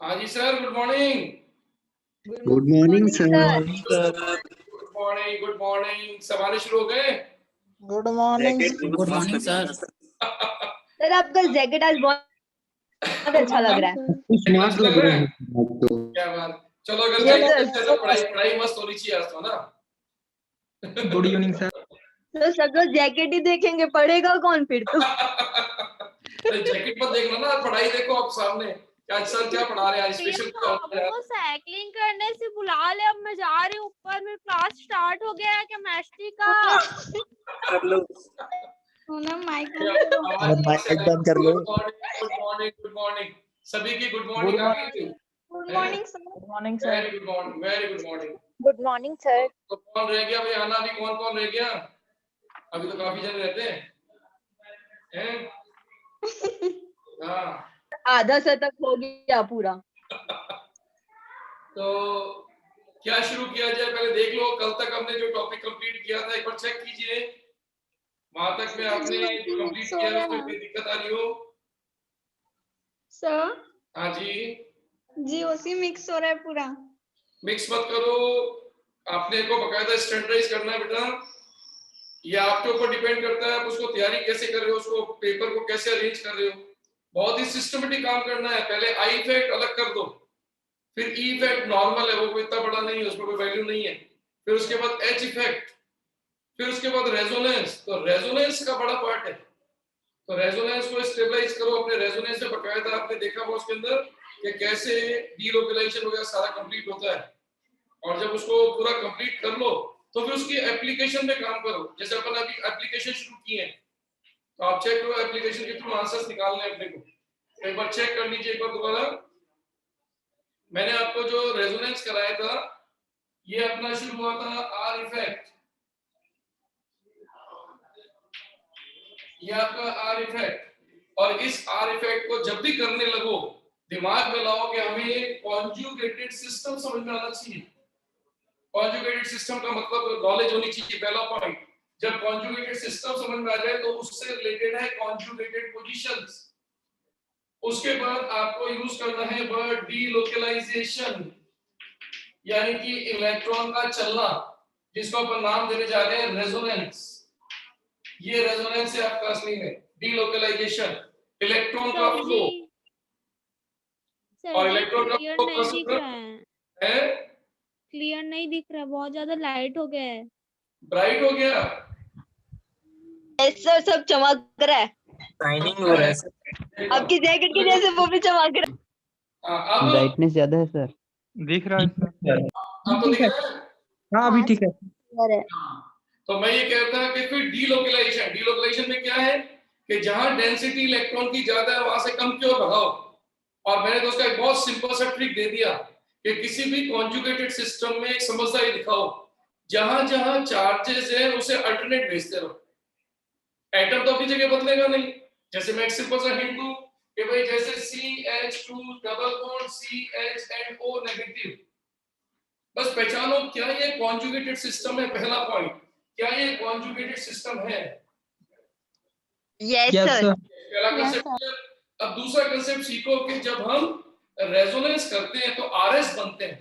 हाँ जी sir, good morning. Good morning sir. Good morning, good morning. सवाल शुरू हो गए? Good morning sir. सर आपका जैकेट आज बहुत अच्छा लग रहा है। स्मार्ट लग रहे हैं आप तो। क्या बात। चलो अगर Yes, जैकेट sir. अच्छा है तो पढ़ाई पढ़ाई मस्त होनी चाहिए आज तो ना। Good evening sir. तो सब लोग जैकेट ही देखेंगे, पढ़ेगा कौन फिर तो। जैकेट मत देखना ना, पढ़ाई देखो आप सामने। क्या सर क्या पढ़ा रहे हैं स्पेशल क्या हो रहा है? आपको साइकिलिंग करने से बुला ले, अब मैं जा रही हूँ ऊपर, मेरा क्लास स्टार्ट हो गया है केमिस्ट्री का। माइक बंद कर लो। Good morning, good morning. सभी की गुड मॉर्निंग आ गई। Good morning sir. Good morning sir. Very good morning, very good morning. Good morning sir. तो कौन रह गया भाई? आना अभी कौन कौन रह गया? अभी तो काफी जन रहते हैं। हाँ, आधा शतक हो गया पूरा। तो क्या शुरू किया जाए? पहले देख लो, कल तक हमने जो टॉपिक कंप्लीट किया था एक बार चेक कीजिए। वहां तक में आपने जो कंप्लीट किया है उसमें कोई दिक्कत आ रही हो? सर हाँ जी। जी उसी मिक्स हो रहा है पूरा। मिक्स मत करो, आपने को बकायदा स्टैंडर्डाइज करना है बेटा। ये आपके ऊपर डिपेंड करता है, आप उसको तैयारी कैसे कर रहे हो, उसको पेपर को कैसे अरेंज कर रहे हो। बहुत ही सिस्टमेटिक काम करना है। पहले आई इफेक्ट अलग कर दो, फिर ई इफेक्ट नॉर्मल है, वो कोई इतना बड़ा नहीं है, उसमें कोई वैल्यू नहीं है। फिर उसके बाद एच इफेक्ट, फिर उसके बाद रेजोनेंस। तो रेजोनेंस का बड़ा पार्ट है, तो रेजोनेंस को स्टेबलाइज करो। अपने रेजोनेंस में बकायदा आपने देखा होगा उसके अंदर कि कैसे डीलोकलाइजेशन वगैरह सारा कंप्लीट होता है। और जब उसको पूरा कंप्लीट कर लो तो फिर उसकी एप्लीकेशन में काम करो। जैसे अपन अभी एप्लीकेशन शुरू किए हैं, तो आप चेक करो एप्लीकेशन के थ्रू आंसर्स निकालने हैं अपने को। एक बार चेक कर लीजिए एक बार दोबारा। मैंने आपको जो रेजोनेंस कराया था, ये अपना शुरू हुआ था आर इफेक्ट। ये आपका आर इफेक्ट, और इस आर इफेक्ट को जब भी करने लगो दिमाग में लाओ कि हमें कॉन्जुगेटेड सिस्टम समझ में आना चाहिए। कॉन्जुगेटेड सिस्टम का मतलब नॉलेज होनी चाहिए, पहला पॉइंट। जब कॉन्जुगेटेड सिस्टम समझ में आ जाए तो उससे रिलेटेड है कॉन्जुगेटेड पोजीशंस। उसके बाद आपको यूज करना है वर्ड डीलोकलाइजेशन, यानी कि इलेक्ट्रॉन का चलना, जिसको अपन नाम देने जा रहे हैं रेजोनेंस। ये रेजोनेंस है आपका असली में डीलोकलाइजेशन, इलेक्ट्रॉन का फ्लो। और इलेक्ट्रॉन का फ्लो नहीं दिख रहा है, क्लियर नहीं दिख रहा, बहुत ज्यादा लाइट हो गया है। ब्राइट हो गया। सर सब चमक रहा है, शाइनिंग हो रहा है सर। आपकी जैकेट की जैसे वो भी चमक रहा है। अब ब्राइटनेस ज्यादा है सर। दिख रहा है सर। अब तो दिख रहा है। हाँ अभी ठीक है। तो मैं ये कहता हूं कि फिर डीलोकलाइजेशन, डीलोकलाइजेशन में क्या है कि जहां डेंसिटी इलेक्ट्रॉन की ज्यादा है वहां से कम की ओर भगाओ। और मैंने तो उसका एक बहुत सिंपल सा ट्रिक दे दिया कि किसी भी कॉन्जुगेटेड सिस्टम में एक समझदारी दिखाओ, जहां जहां चार्जेस है उसे अल्टरनेट भेजते रहो। एटम तो अपनी जगह बदलेगा नहीं। जैसे मैं एक सिंपल सा हिंट दूं कि भाई जैसे CH2 double bond CH&O negative, बस पहचानो क्या ये कॉन्जुगेटेड सिस्टम है। पहला पॉइंट, क्या ये कॉन्जुगेटेड सिस्टम है? Yes sir. पहला कंसेप्ट। अब दूसरा कंसेप्ट सीखो कि जब हम रेजोनेंस करते हैं तो आरएस बनते हैं,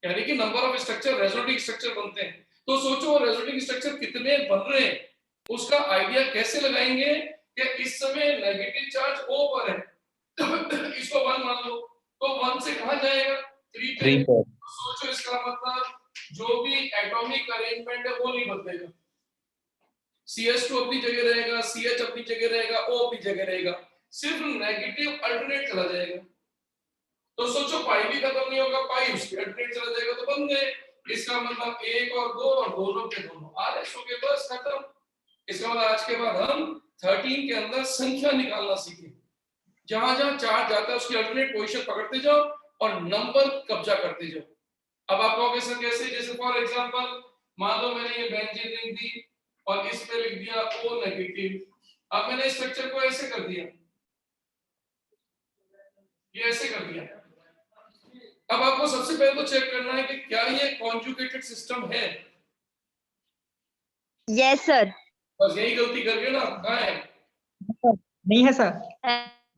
यानी कि number of structure resonating structure बनते हैं। तो सोचो रेजोनेटिंग स्ट्रक्चर कितने बन रहे हैं, उसका आइडिया कैसे लगाएंगे कि इस समय नेगेटिव चार्ज O पर है, इसको 1 मान लो, तो 1 से कहां जाएगा 3 पे। सोचो इसका मतलब जो भी एटॉमिक अरेंजमेंट है वो नहीं बदलेगा। CH2 अपनी जगह रहेगा, CH अपनी जगह रहेगा, O अपनी जगह रहेगा, सिर्फ नेगेटिव अल्टरनेट चला जाएगा। तो सोचो पाई भी खत्म नहीं होगा, पाई उसके अल्टरनेट चला जाएगा, तो बन गए। इसका मतलब 1 और 2 और दोनों के दोनों RS हो गए, बस खत्म। इसका मतलब आज के बाद हम 13 के अंदर संख्या निकालना सीखें। जहां जहां चार्ज जाता है उसकी अल्टरनेट पोजीशन पकड़ते जाओ और नंबर कब्जा करते जाओ। अब आप कहोगे सर कैसे? जैसे फॉर एग्जांपल मान लो मैंने ये बेंजीन रिंग दी और इस पे लिख दिया O नेगेटिव। अब मैंने स्ट्रक्चर को ऐसे कर दिया, ये ऐसे कर दिया। अब आपको सबसे पहले तो चेक करना है कि क्या ये कॉन्जुगेटेड सिस्टम है। Yes sir. बस यही गलती कर गए ना, कहां है? नहीं है सर।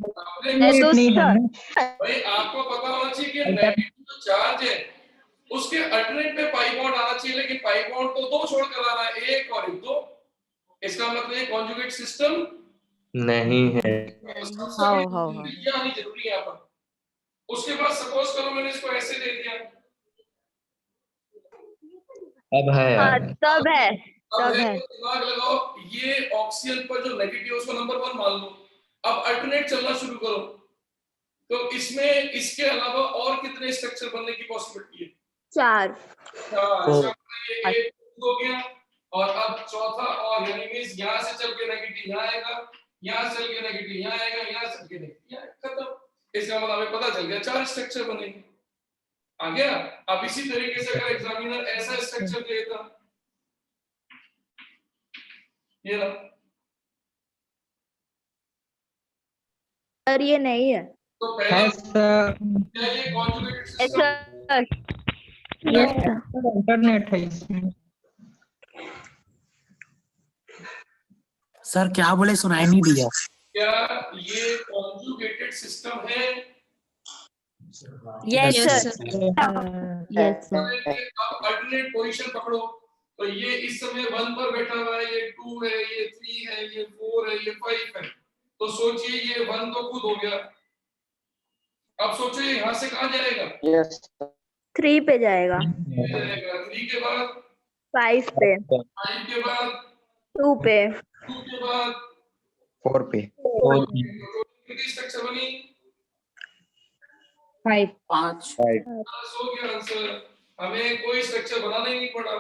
तो सर भाई आपको पता होना चाहिए कि नेगेटिव जो चार्ज है उसके अल्टरनेट पे पाई बॉन्ड आना चाहिए, लेकिन पाई बॉन्ड तो दो छोड़कर आ रहा है, एक और एक दो। इसका मतलब ये कॉन्जुगेट सिस्टम नहीं है। ये आनी जरूरी है यहाँ पर। उसके बाद सपोज करो मैंने इसको ऐसे दे दिया, अब है यार। तब है अब तब है है तो दिमाग लगाओ, ये ऑक्सीजन पर जो नेगेटिव है उसको नंबर 1 मान लो। अब अल्टरनेट चलना शुरू करो, तो इसमें इसके अलावा और कितने स्ट्रक्चर बनने की पॉसिबिलिटी है? 4 इसका मतलब ये एक हो गया, और अब चौथा और यानी मींस यहां से चल के नेगेटिव यहां आएगा, यहां से चल के नेगेटिव यहां आएगा, यहां से चल के नेगेटिव यहां खत्म। इसका मतलब हमें पता चल गया 4 स्ट्रक्चर बनेंगे। आ गया। अब इसी तरीके से अगर एग्जामिनर ऐसा स्ट्रक्चर देता, ये ना, सर ये नहीं है तो पहला क्या ये कॉन्जुगेटेड सिस्टम? इंटरनेट है इसमें। सर क्या बोले सुनाई नहीं दिया। क्या ये कॉन्जुगेटेड सिस्टम है? Yes Yes, sir sir. Yes sir अब अल्टरनेट पोजीशन पकड़ो, तो ये इस समय 1 पर बैठा हुआ है, ये 2 है, ये 3 है, ये 4 है, ये 5 है। तो सोचिए ये 1 तो खुद हो गया। अब सोचो ये यहां से कहां जाएगा? 3 पे जाएगा, 3 के बाद 5 पे, 5 के बाद 2 पे, 2 के बाद 4 पे। कितनी स्ट्रक्चर बनी? 5 5 बस हो गया आंसर। हमें कोई स्ट्रक्चर बनाना ही नहीं पड़ा,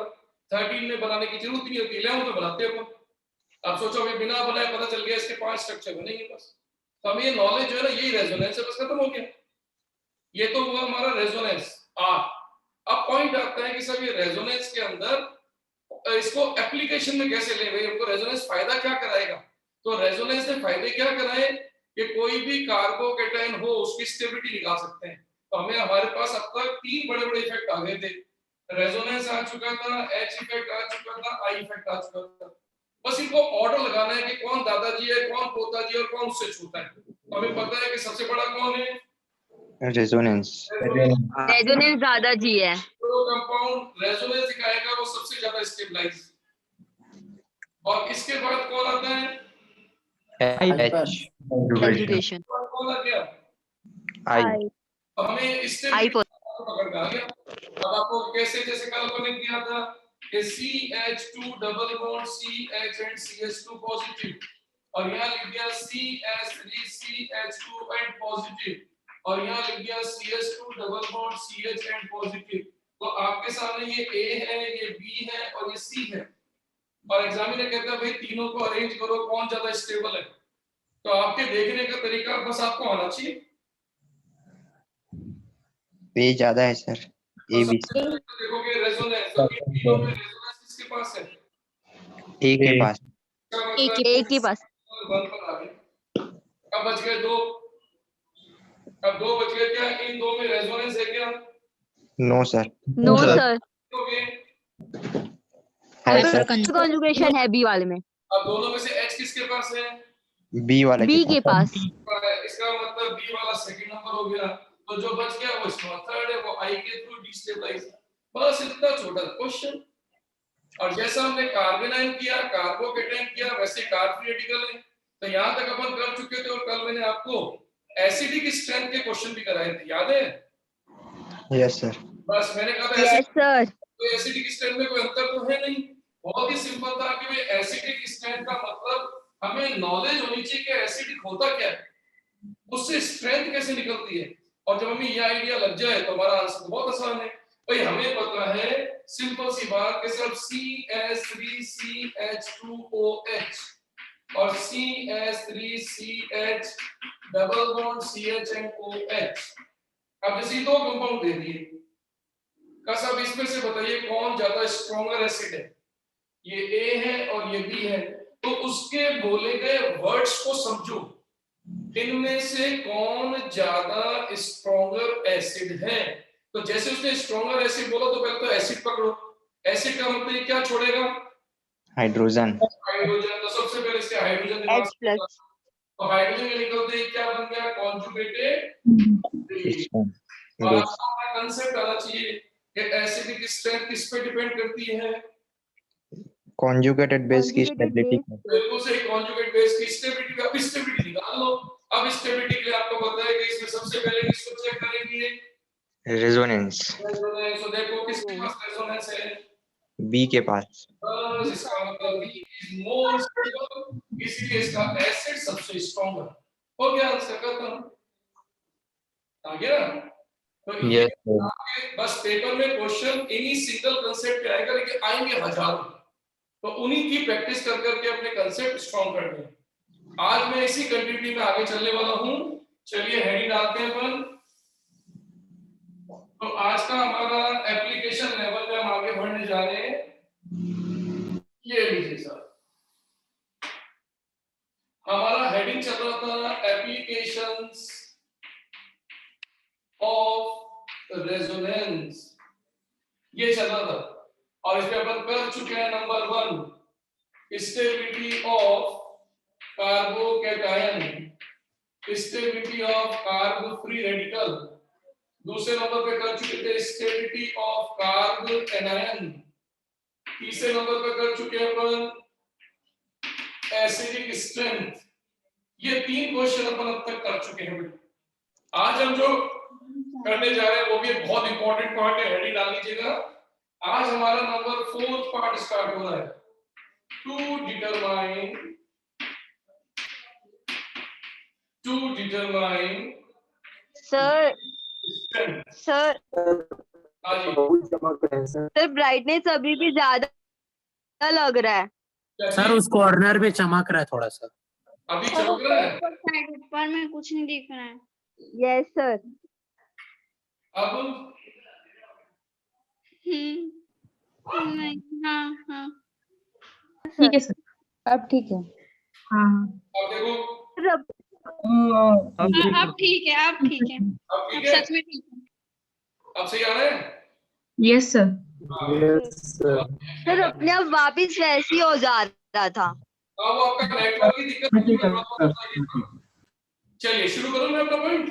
13 में बनाने की जरूरत नहीं होती, 11 में बनाते हो। अब सोचो हमें बिना बनाए पता चल गया इसके 5 स्ट्रक्चर बनेंगे बस। तो हमें ये नॉलेज जो है ना, यही रेजोनेंस है, बस खत्म हो गया। ये तो हुआ हमारा रेजोनेंस। अब पॉइंट आता है कि सब ये रेजोनेंस के अंदर इसको एप्लीकेशन में कैसे ले, भाई हमको रेजोनेंस फायदा क्या कराएगा? तो रेजोनेंस ने फायदे क्या कराए कि कोई भी कार्बोकेटायन हो उसकी स्टेबिलिटी निकाल सकते हैं। तो हमें हमारे पास अब तक 3 बड़े बड़े इफेक्ट आ गए थे। रेजोनेंस आ चुका था, एच इफेक्ट आ चुका था, आई इफेक्ट आ चुका था। बस इनको ऑर्डर लगाना है कि कौन दादाजी है, कौन पोताजी है और कौन उससे छोटा है। तो हमें पता है कि सबसे बड़ा कौन है? रेजोनेंस। रेजोनेंस दादाजी है। तो कंपाउंड रेजोनेंस दिखाएगा वो सबसे ज्यादा स्टेबलाइज। और इसके बाद कौन आता है? कंजुगेशन कौन आ गया? आई। तो हमें इससे आई पकड़ में आ गया। अब आपको कैसे जैसे कल अपन ने किया था कि CH2 double bond CH and CH2 positive, और यहाँ लिख दिया CH3 CH2 एंड पॉजिटिव, और यहाँ लिख दिया CH2 double bond CH and positive. तो आपके सामने ये A है, ये B है और ये C है, और एग्जामिनर कहता है भाई तीनों को अरेंज करो कौन ज्यादा स्टेबल है। तो आपके देखने का तरीका बस आपको आना चाहिए। पे ज्यादा है सर। A B C. देखोगे रेजोनेंस, तो तीनों में रेजोनेंस किसके पास है? ए के पास। एक ही पास। 1 पर आ गए। अब बच गए 2। अब 2 बच गए, क्या इन 2 में रेजोनेंस है क्या? No sir. नो सर हो गए। है सर। कंजुगेशन है बी वाले में, अब दोनों में से H किसके पास है? बी वाले बी के पास। इसका मतलब B वाला सेकंड नंबर हो गया। तो जो बच गया वो इसका थर्ड है, वो I के थ्रू डिस्टेबलाइज। बस इतना छोटा क्वेश्चन। और जैसा हमने कार्बेनाइन किया, कार्बोकेटाइन किया, वैसे कार्ब रेडिकल है। तो यहाँ तक अपन कर चुके थे, और कल मैंने आपको एसिडिक स्ट्रेंथ के क्वेश्चन भी कराए थे, याद है? Yes sir. बस मैंने कहा था यस सर तो एसिडिक स्ट्रेंथ में कोई अंतर तो है नहीं। बहुत ही सिंपल था कि भाई एसिडिक स्ट्रेंथ का मतलब हमें नॉलेज होनी चाहिए कि एसिडिक होता क्या है, उससे स्ट्रेंथ कैसे निकलती है। और जब हमें ये आइडिया लग जाए तो हमारा आंसर तो बहुत आसान है। भाई हमें पता है सिंपल सी बात कि सिर्फ CH3CH2OH और CH3CH double bond CH and OH। अब जैसे 2 कंपाउंड दे दिए, का सब इसमें से बताइए कौन ज्यादा स्ट्रॉन्गर एसिड है? ये A है और ये B है। तो उसके बोले गए वर्ड्स को समझो, इनमें से कौन ज्यादा स्ट्रॉन्गर एसिड है। तो जैसे उसने स्ट्रॉन्गर एसिड बोला तो पहले तो एसिड पकड़ो। एसिड का मतलब ये क्या छोड़ेगा? हाइड्रोजन। हाइड्रोजन। तो सबसे पहले इसके हाइड्रोजन H प्लस। तो हाइड्रोजन के निकलते ही क्या बन गया? Conjugated base. System. और Base. आपको अपना कंसेप्ट आना चाहिए कि एसिडिक स्ट्रेंथ किस पे डिपेंड करती है। Conjugated base की Conjugated stability. base. बिल्कुल सही, कॉन्जुगेट बेस की स्टेबिलिटी। अब स्टेबिलिटी निकाल लो। अब स्टेबिलिटी के लिए आपको पता है कि इसमें सबसे पहले किसको चेक करेंगे? Resonance. रेजोनेंस। तो देखो किसके पास रेजोनेंस है? B के पास. बस इसका मतलब B इज मोर स्टेबल, इसलिए इसका एसिड सबसे स्ट्रॉन्ग है। हो गया आंसर खत्म। आ गया? तो ये Yes, sir. आपके बस पेपर में क्वेश्चन इन्हीं सिंगल कांसेप्ट पे आएगा, लेकिन आएंगे हजारों। तो उन्हीं की प्रैक्टिस कर करके अपने कांसेप्ट स्ट्रॉन्ग करने हैं। आज मैं इसी कंटिन्यूटी में आगे चलने वाला हूं। चलिए हेडिंग डालते हैं अपन। तो आज का हमारा एप्लीकेशन लेवल में हम आगे बढ़ने जा रहे हैं। ये लीजिए सर, हमारा हेडिंग चल रहा था एप्लीकेशंस ऑफ रेजोनेंस, ये चल रहा था। और इसमें अपन कर चुके हैं number 1 stability of carbocation, stability of carb free radical. दूसरे नंबर पे कर चुके थे स्टेबिलिटी ऑफ कार्ब एनायन। तीसरे नंबर पे कर चुके हैं अपन एसिडिक स्ट्रेंथ। ये 3 क्वेश्चन अपन अब तक कर चुके हैं। आज हम जो करने जा रहे हैं वो भी एक बहुत इंपॉर्टेंट पार्ट है, हेडिंग डाल लीजिएगा। आज हमारा नंबर 4 पार्ट स्टार्ट हो रहा है, टू डिटरमाइन सर सर हाँ जी सर ब्राइटनेस अभी भी ज्यादा लग रहा है। सर उस कॉर्नर पे चमक रहा है थोड़ा सा। अभी चमक रहा है। ऊपर में कुछ नहीं दिख रहा है। Yes sir. अब नहीं, हाँ हाँ ठीक है सर, अब ठीक है। हाँ अब देखो, अब अब ठीक है, अब ठीक है, अब अब ठीक है, सच में ठीक है। अब सही आ रहा है। Yes sir. सर अपने आप वापिस वैसे ही हो जा रहा था। अब वो आपका नेटवर्क की दिक्कत है, मैं आपको बताइए। चलिए शुरू करूं मैं अपना पॉइंट।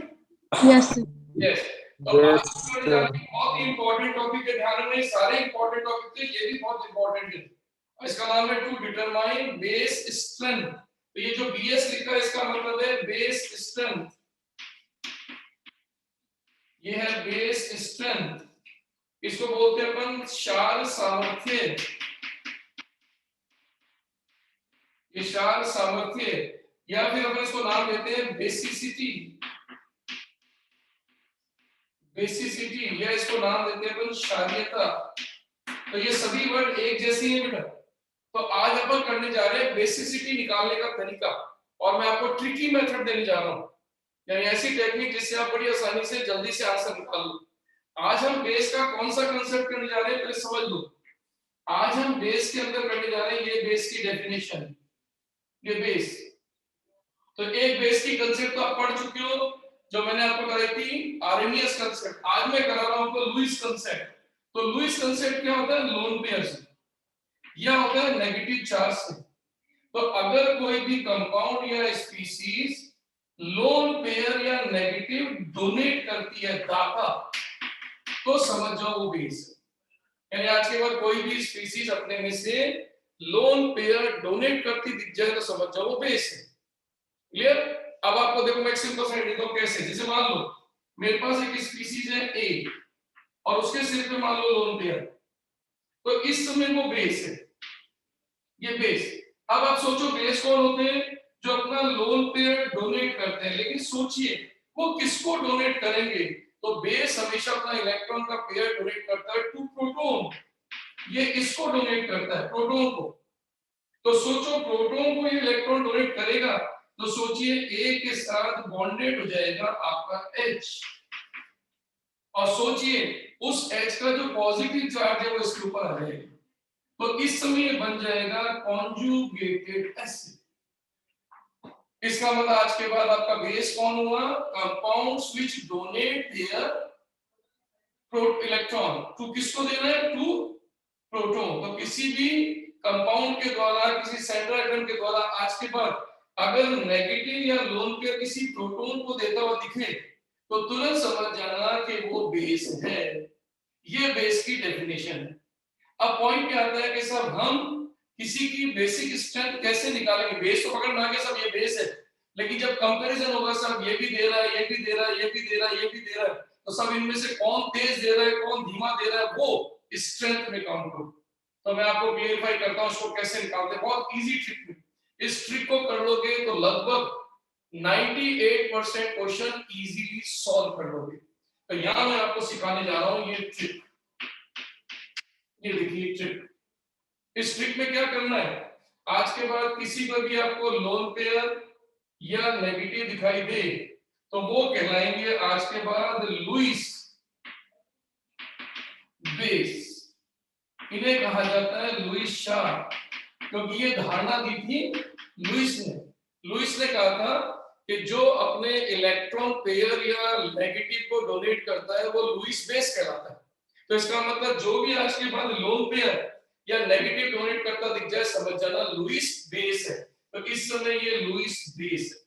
Yes sir. यस, तो आज का बहुत ही इंपॉर्टेंट टॉपिक है, ध्यान रखना। सारे इंपॉर्टेंट टॉपिक थे, ये भी बहुत इंपॉर्टेंट है। इसका नाम है टू डिटरमाइन बेस स्ट्रेंथ। तो ये जो बीएस लिखा है इसका मतलब है बेस स्ट्रेंथ। ये है बेस स्ट्रेंथ, इसको बोलते हैं अपन क्षार सामर्थ्य। ये क्षार सामर्थ्य, या फिर अपन इसको नाम देते हैं बेसिसिटी। बेसिसिटी या इसको नाम देते हैं अपन क्षारीयता। तो ये सभी वर्ड एक जैसी हैं बेटा। तो आज अपन करने जा रहे हैं बेसिसिटी निकालने का तरीका, और मैं आपको ट्रिकी मेथड देने जा रहा हूं, यानी ऐसी टेक्निक जिससे आप बड़ी आसानी से जल्दी से आंसर निकाल लो। आज हम बेस का कौन सा कांसेप्ट करने जा रहे हैं पहले समझ लो। आज हम बेस के अंदर करने जा रहे हैं ये बेस की डेफिनेशन, ये बेस। तो एक बेस की कांसेप्ट तो आप पढ़ चुके हो, जो मैंने आपको कराई थी आर्हेनियस कांसेप्ट। आज मैं करा रहा हूं आपको लुईस कांसेप्ट। तो लुईस कांसेप्ट क्या होता है? लोन पेयर से, या होता है नेगेटिव चार्ज से। तो अगर कोई भी कंपाउंड या स्पीसीज लोन पेयर या नेगेटिव डोनेट करती है दाता, तो समझ जाओ वो बेस है। यानी आज के बाद कोई भी स्पीसीज अपने में से लोन पेयर डोनेट करती दिख जाए तो समझ जाओ वो बेस है। क्लियर? अब आपको देखो मैं एक सिंपल सा देता हूं कैसे। जैसे मान लो मेरे पास एक स्पीसीज है ए, और उसके सिर पे मान लो लोन पेयर, तो इस समय वो बेस है, ये बेस। अब आप सोचो बेस कौन होते हैं? जो अपना लोन पेयर डोनेट करते हैं। लेकिन सोचिए वो किसको डोनेट करेंगे? तो बेस हमेशा अपना इलेक्ट्रॉन का पेयर डोनेट करता है टू प्रोटॉन। ये इसको डोनेट करता है, प्रोटॉन को। तो सोचो प्रोटॉन को ये इलेक्ट्रॉन डोनेट करेगा, तो सोचिए ए के साथ बॉन्डेड हो जाएगा आपका H, और सोचिए उस H का जो पॉजिटिव चार्ज है वो इसके ऊपर आ जाएगा। तो इस समय बन जाएगा कॉन्जुगेटेड एसिड। इसका मतलब आज के बाद आपका बेस कौन हुआ? Compounds which donate their electron to, किसको देना है? To proton. तो किसी भी कंपाउंड के द्वारा, किसी सेंट्रल एटम के द्वारा आज के बाद अगर नेगेटिव या लोन पेयर किसी प्रोटॉन को देता हुआ दिखे तो तुरंत समझ जाना कि वो बेस है। ये बेस की डेफिनेशन है। अब पॉइंट क्या आता है कि सब हम किसी की बेसिक स्ट्रेंथ कैसे निकालेंगे? बेस तो पकड़ में आ गया, सब ये बेस है, लेकिन जब कंपैरिजन होगा सब ये भी दे रहा है, ये भी दे रहा है, ये भी दे रहा है, ये भी दे रहा है, तो सब इनमें से कौन तेज दे रहा है, कौन धीमा दे रहा है, वो स्ट्रेंथ में काउंट हो। तो मैं आपको क्लियरिफाई करता हूं इसको कैसे निकालते हैं। बहुत इजी ट्रिक है। इस ट्रिक को कर लोगे तो लगभग 98% क्वेश्चन इजीली सॉल्व कर लोगे। तो यहां मैं आपको सिखाने जा रहा हूं ये ट्रिक। ये देखिए ट्रिक। इस ट्रिक में क्या करना है, आज के बाद किसी पर भी आपको लोन पेयर या नेगेटिव दिखाई दे तो वो कहलाएंगे आज के बाद लुईस बेस। इन्हें कहा जाता है लुईस शाह, क्योंकि ये धारणा दी थी लुईस ने। लुईस ने कहा था कि जो अपने इलेक्ट्रॉन पेयर या नेगेटिव को डोनेट करता है वो लुईस बेस कहलाता है। तो इसका मतलब जो भी आज के बाद लोन पेयर या नेगेटिव डोनेट करता दिख जाए समझ जाना लुईस बेस है। तो इस समय ये लुईस बेस है।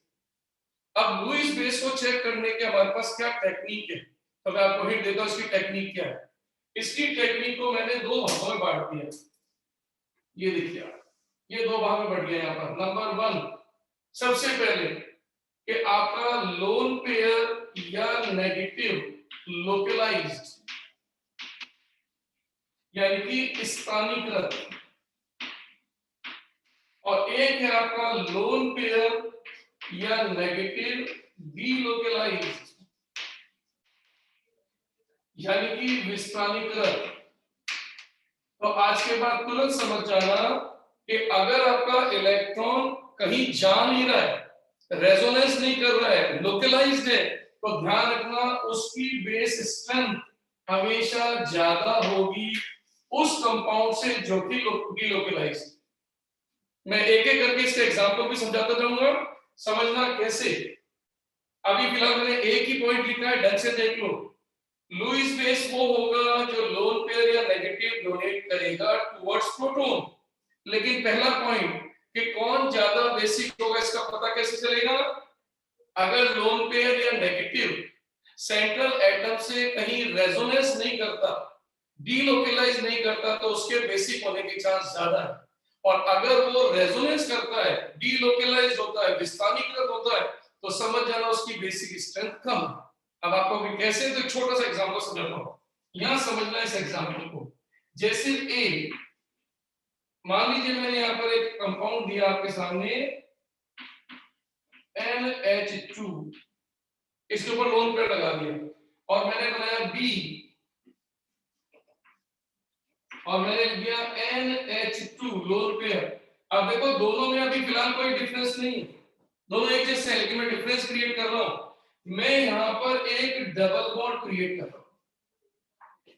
अब लुईस बेस को चेक करने के हमारे पास क्या टेक्निक है, तो मैं आपको हिंट देता हूं इसकी टेक्निक क्या है। इसकी टेक्निक को मैंने दो भागों में बांट दिया। ये देखिए ये दो भाग में बढ़ गया यहाँ पर। नंबर 1, सबसे पहले कि आपका लोन पेयर या नेगेटिव लोकलाइज्ड यानी कि स्थानीयकृत, और एक है आपका लोन पेयर या नेगेटिव डीलोकलाइज्ड यानी कि विस्थानीकृत। तो आज के बाद तुरंत समझ जाना कि अगर आपका इलेक्ट्रॉन कहीं जा नहीं रहा है, रेजोनेंस नहीं कर रहा है, लोकलाइज्ड है, तो ध्यान रखना उसकी बेस स्ट्रेंथ हमेशा ज्यादा होगी उस कंपाउंड से जो कि डीलोकलाइज्ड। मैं एक एक करके इसके एग्जांपल भी समझाता जाऊंगा, समझना कैसे। अभी फिलहाल मैंने एक ही पॉइंट लिखा है, ढंग से देख लो। लुईस बेस वो होगा जो लोन पेयर या नेगेटिव डोनेट करेगा टुवर्ड्स प्रोटॉन। लेकिन पहला पॉइंट कि कौन ज्यादा बेसिक होगा इसका पता कैसे चलेगा? अगर लोन पेयर या नेगेटिव सेंट्रल एटम से कहीं रेजोनेंस नहीं करता, डीलोकलाइज नहीं करता, तो उसके बेसिक होने के चांस ज्यादा है। और अगर वो रेजोनेंस करता है, डीलोकलाइज होता है, विस्थानीकृत होता है, तो समझ जाना उसकी बेसिक स्ट्रेंथ कम है। अब आपको भी कैसे, तो एक छोटा सा एग्जांपल समझाता हूं, यहां समझना इस एग्जांपल को। जैसे ए, मान लीजिए मैंने यहां पर एक कंपाउंड दिया आपके सामने NH2, इसके ऊपर लोन पेयर लगा दिया, और मैंने बनाया बी और मैंने दिया NH2 लोन पेयर। अब देखो दोनों में अभी फिलहाल कोई डिफरेंस नहीं है, दोनों एक जैसे हैं, लेकिन मैं डिफरेंस क्रिएट कर रहा हूं। मैं यहां पर एक डबल बॉन्ड क्रिएट कर रहा हूं।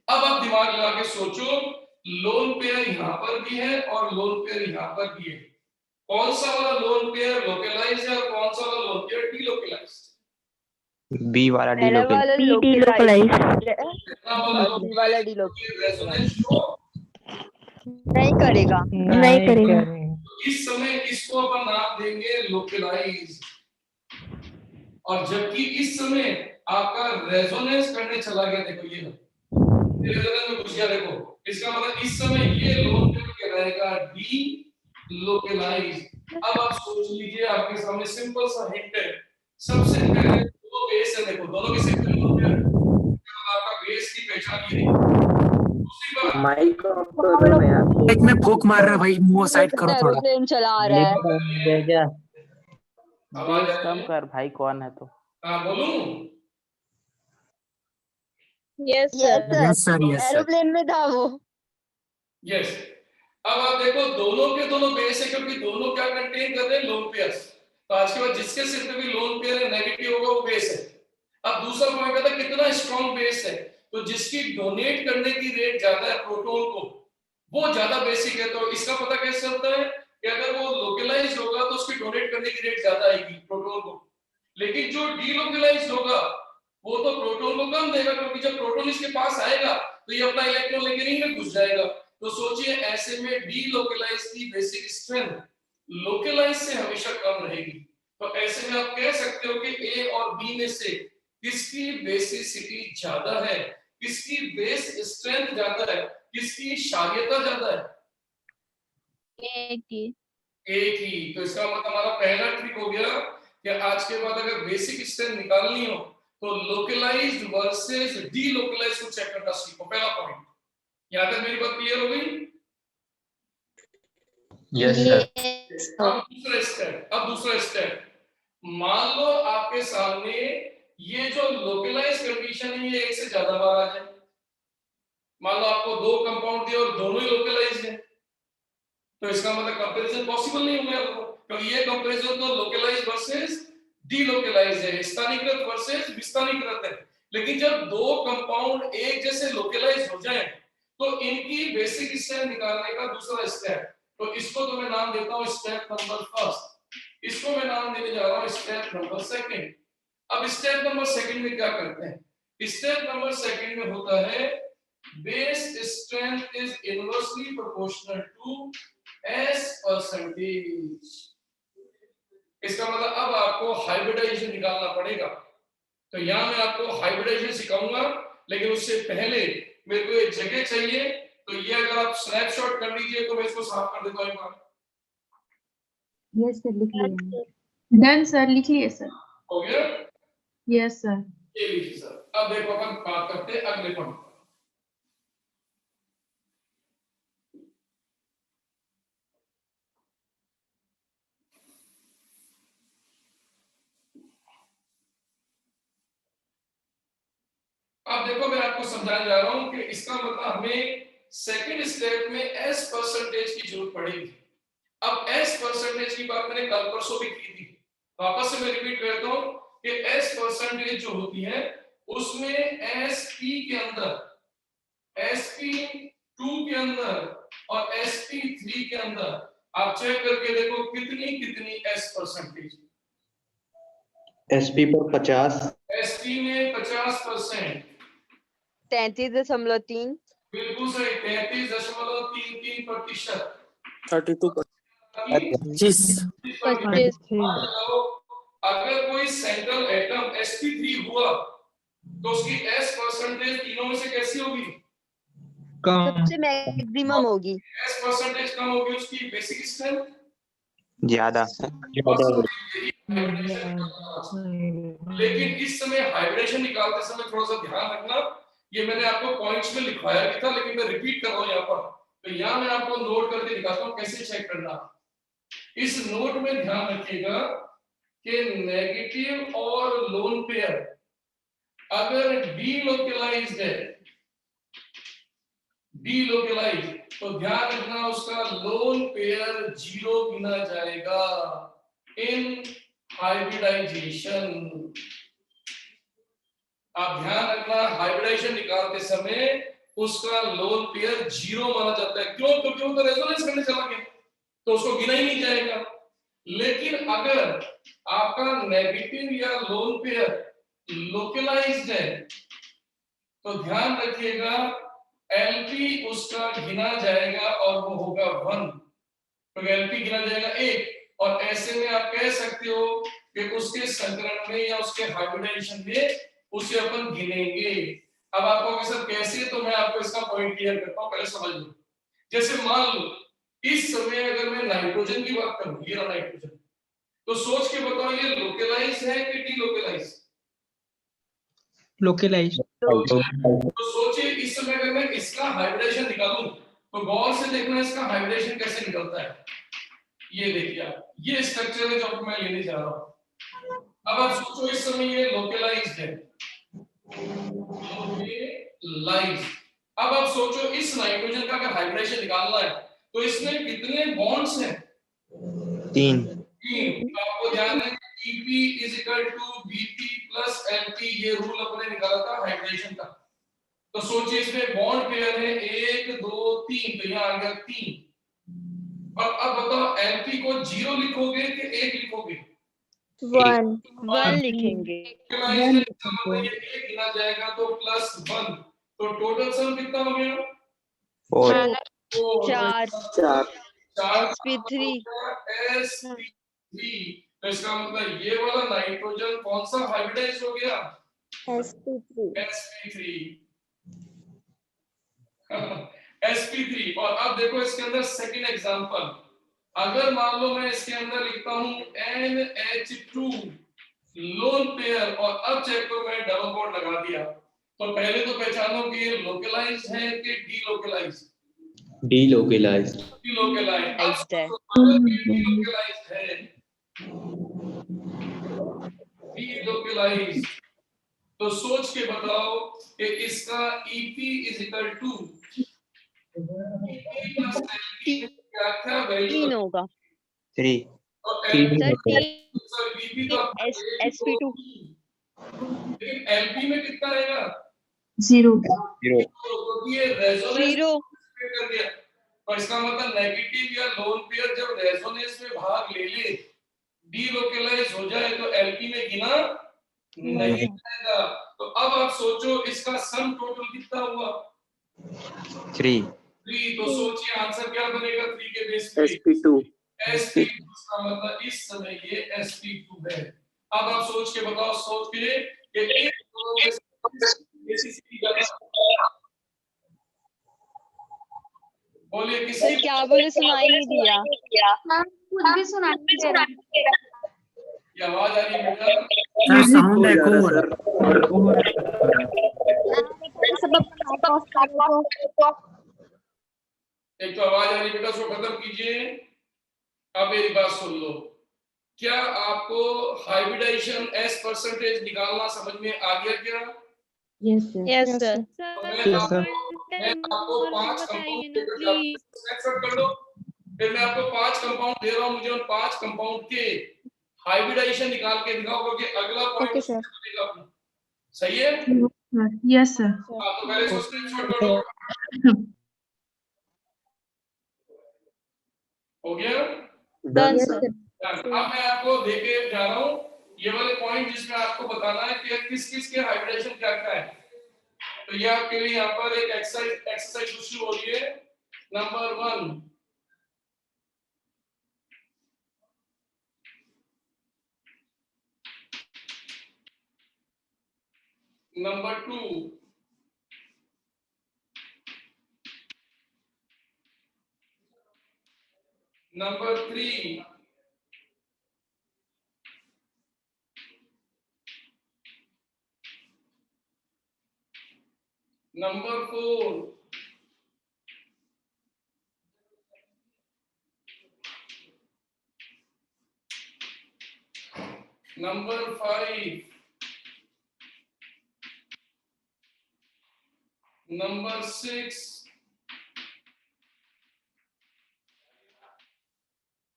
अब आप दिमाग लगा के सोचो, लोन पेयर यहां पर भी है और लोन पेयर यहां पर भी है, कौन सा वाला लोन पेयर लोकलाइज्ड है और कौन सा वाला लोन पेयर डीलोकलाइज्ड? बी वाला पहला वाला डीलोकलाइज्ड। लोकलाइज्ड वाला डीलोकलाइज्ड रेजोनेंस शो नहीं करेगा। नहीं करेगा। इस समय इसको अपन नाम देंगे लोकलाइज्ड, और जबकि इस समय आपका रेजोनेंस करने चला गया, देखो ये रेजोनेंस में घुस गया, देखो इसका मतलब इस समय ये लोन पेयर कहलाएगा डी लोकलाइज्ड। अब आप सोच लीजिए, आपके सामने सिंपल सा हिंट है। सबसे पहले दो बेस है, देखो दोनों के सिंपल लोन पेयर, आपका बेस की पहचान ये है। दूसरी बात, माइक ऑफ करो ना यार। एक में फूक मार रहा है भाई, मुंह साइड करो थोड़ा। एरोप्लेन चला रहा है। आवाज कम कर भाई, कौन है तो? हाँ बोलूं? Yes yes sir, yes sir. Aeroplane में था वो। यस। अब आप देखो दोनों के दोनों बेस है, क्योंकि दोनों क्या कंटेन कर रहे हैं? Lone pairs. तो आज के बाद जिसके सिर पे भी लोन पेयर है नेगेटिव होगा वो बेस है। अब दूसरा पॉइंट आता है कितना स्ट्रॉन्ग बेस है, तो जिसकी डोनेट करने की रेट ज्यादा है प्रोटॉन को, वो ज्यादा बेसिक है। तो इसका पता कैसे चलता है कि अगर वो लोकलाइज्ड होगा तो उसकी डोनेट करने की रेट ज्यादा आएगी प्रोटॉन को, लेकिन जो डीलोकलाइज्ड होगा वो तो प्रोटॉन को कम देगा, क्योंकि जब प्रोटॉन इसके पास आएगा तो ये अपना इलेक्ट्रॉन लेके नहीं में घुस जाएगा। तो सोचिए ऐसे में डीलोकलाइज्ड की बेसिक स्ट्रेंथ लोकलाइज से हमेशा कम रहेगी। तो ऐसे में आप कह सकते हो कि ए और बी में से किसकी बेसिसिटी ज्यादा है, किसकी बेस स्ट्रेंथ ज्यादा है, किसकी क्षारीयता ज्यादा है? एक ही। एक ही। तो इसका मतलब हमारा पहला ट्रिक हो गया कि आज के बाद अगर बेसिक स्ट्रेंथ निकालनी हो तो लोकलाइज्ड वर्सेस डीलोकलाइज्ड को चेक करना सीखो। पहला पॉइंट। यहां तक मेरी बात क्लियर हो गई? Yes, sir. अब दूसरा स्टेप मान लो आपके सामने ये जो लोकलाइज कंडीशन है ये एक से ज्यादा बार आ जाए। मान लो आपको दो कंपाउंड दिए और दोनों ही लोकलाइज है, तो इसका मतलब कंपैरिजन पॉसिबल नहीं हो गया, क्योंकि ये कंपैरिजन तो लोकलाइज वर्सेस डीलोकलाइज है, स्थानीयकृत वर्सेस विस्थानीकृत है। लेकिन जब दो कंपाउंड एक जैसे लोकलाइज हो जाए तो इनकी बेसिक स्ट्रेंथ निकालने का दूसरा स्टेप, तो इसको तो मैं नाम देता हूं स्टेप नंबर फर्स्ट, इसको मैं नाम देने जा रहा हूं स्टेप नंबर सेकंड। अब स्टेप नंबर सेकंड में क्या करते हैं? स्टेप नंबर सेकंड में होता है base strength is inversely proportional to S percentage. इसका मतलब अब आपको हाइब्रिडाइजेशन निकालना पड़ेगा। तो यहां मैं आपको हाइब्रिडाइजेशन सिखाऊंगा, लेकिन उससे पहले मेरे को एक जगह चाहिए, तो ये अगर आप स्नैपशॉट कर लीजिए तो मैं इसको साफ कर देता हूं एक बार। यस सर, लिख लिया। डन सर, लिख लिए सर। हो गया? Yes sir. ये लीजिए सर। अब देखो अपन बात करते हैं अगले पॉइंट। अब देखो मैं आपको समझाने जा रहा हूं कि इसका मतलब हमें सेकंड स्टेप में S परसेंटेज की जरूरत पड़ेगी। अब S परसेंटेज की बात मैंने कल परसों भी की थी, वापस से मैं रिपीट करता हूं कि S परसेंटेज जो होती है उसमें SP के अंदर, SP2 के अंदर और SP3 के अंदर आप चेक करके देखो कितनी कितनी S परसेंटेज। SP पर 50, SP में 50%, 33.3, बिल्कुल सही 33.33%। 32 25। अगर कोई सेंट्रल एटम sp3 हुआ तो उसकी S परसेंटेज तीनों में से कैसी होगी? कम। सबसे मैक्सिमम होगी। S परसेंटेज कम होगी, उसकी बेसिक स्ट्रेंथ ज्यादा। लेकिन इस समय हाइब्रिडेशन निकालते समय थोड़ा सा ध्यान रखना, ये मैंने आपको पॉइंट्स में लिखवाया भी था लेकिन मैं रिपीट कर रहा हूं यहाँ पर, तो यहाँ मैं आपको नोट करके दिखाता हूँ कैसे चेक करना। इस नोट में ध्यान रखिएगा कि नेगेटिव और लोन पेयर अगर डीलोकलाइज्ड है, डीलोकलाइज, तो ध्यान रखना उसका लोन पेयर 0 गिना जाएगा इन हाइब्रिडाइजेशन। आप ध्यान रखना हाइब्रिडाइजेशन निकालते समय उसका लोन पेयर 0 माना जाता है। क्यों? क्योंकि वो तो रेजोनेंस करने चला गया तो उसको गिना ही नहीं जाएगा। लेकिन अगर आपका नेगेटिव या लोन पेयर लोकलाइज्ड है तो ध्यान रखिएगा LP उसका गिना जाएगा और वो होगा 1, तो LP गिना जाएगा 1, और ऐसे में आप कह सकते हो कि उसके संकरण में या उसके हाइब्रिडाइजेशन में उसे अपन गिनेंगे। अब आप कहोगे सर कैसे, तो मैं आपको इसका पॉइंट क्लियर करता हूं, पहले समझ लो। जैसे मान लो इस समय अगर मैं नाइट्रोजन की बात करूं, ये रहा नाइट्रोजन, तो सोच के बताओ ये लोकलाइज है कि डीलोकलाइज? लोकलाइज। तो सोचिए इस समय अगर मैं इसका हाइब्रिडेशन निकालूं तो गौर से देखना इसका हाइब्रिडेशन कैसे निकलता है। ये देखिए आप, ये स्ट्रक्चर है जो मैं लेने जा रहा हूं। अब आप सोचो इस समय ये लोकलाइज्ड है, लोकलाइज्ड। अब आप सोचो इस नाइट्रोजन का अगर हाइब्रिडेशन निकालना है तो इसमें कितने बॉन्ड्स हैं? 3। आपको ध्यान है Ep = Vp + Lp, ये रूल अपने निकाला था हाइब्रिडेशन का। तो सोचिए इसमें बॉन्ड पेयर है 1 2 3, तो यहाँ आ गया 3। और अब बताओ Lp को 0 लिखोगे कि 1 लिखोगे? 1 लिखेंगे। ये 1 गिना जाएगा तो +1, तो टोटल सम कितना हो गया? 4। 4। चार sp3 sp3, तो इसका मतलब ये वाला नाइट्रोजन कौन सा हाइब्रिडाइज हो गया? sp3 sp3। और अब देखो इसके अंदर सेकंड एग्जांपल, अगर मान लो मैं इसके अंदर लिखता हूं NH2 लोन पेयर, और अब चेक करो मैंने डबल बॉन्ड लगा दिया, तो पहले तो पहचानो कि ये लोकलाइज्ड है कि डीलोकलाइज्ड? Delocalized. डीलोकलाइज्ड। अब Iced है। सोचो अगर ये डीलोकलाइज्ड है, डीलोकलाइज्ड, तो सोच के बताओ कि इसका EP is equal to EP plus LP में क्या क्या वैल्यू 3 होगा 3. और तीन LP, सर, होता है. 3 सर BP तो sp2 लेकिन LP में कितना आएगा? 0. 0. क्योंकि ये रेजोनेंस 0 कर दिया, तो इसका मतलब नेगेटिव या लोन पेयर जब रेजोनेंस में भाग ले ले, डीलोकलाइज हो जाए, तो एलपी में गिना नहीं जाएगा। तो अब आप सोचो इसका सम टोटल कितना हुआ? 3. 3। तो सोचिए आंसर क्या बनेगा 3 के बेस पे? sp2. sp2। इसका मतलब इस समय ये sp2 है। अब आप सोच के बताओ, सोच के कि एक दोनों में से किसी ज्यादा, बोलिए सर किसी क्या बोले, सुनाई नहीं दिया। कुछ भी सुनाई नहीं दे रहा। की आवाज आ रही है बेटा? सर साउंड एको हो रहा सब अपना माइक ऑफ करो तो एक तो आवाज आ रही है बेटा, उसको खत्म कीजिए। अब मेरी बात सुन लो, क्या आपको हाइब्रिडाइजेशन एस परसेंटेज निकालना समझ में आ गया क्या? Yes sir. Yes sir. तो सर मैं आपको और 5 बताइए कंपाउंड ना देकर प्लीज। एक्सेप्ट कर लो, फिर मैं आपको 5 कंपाउंड दे रहा हूं, मुझे उन 5 कंपाउंड के हाइब्रिडाइजेशन निकाल के दिखाओ, क्योंकि अगला पॉइंट ओके उससे सर। बनेगा अपना। सही है? Yes sir. हाँ, तो पहले इसको स्क्रीनशॉट कर लो। हो गया? Done yes sir. सर। अब मैं आपको देके जा रहा हूँ ये वाले पॉइंट, जिसमें आपको बताना है कि किस किस के हाइब्रिडेशन क्या क्या है। तो ये आपके लिए यहाँ पर एक एक्सरसाइज शुरू हो रही है। Number 1, number 2, number 3, number 4, number 5, number 6,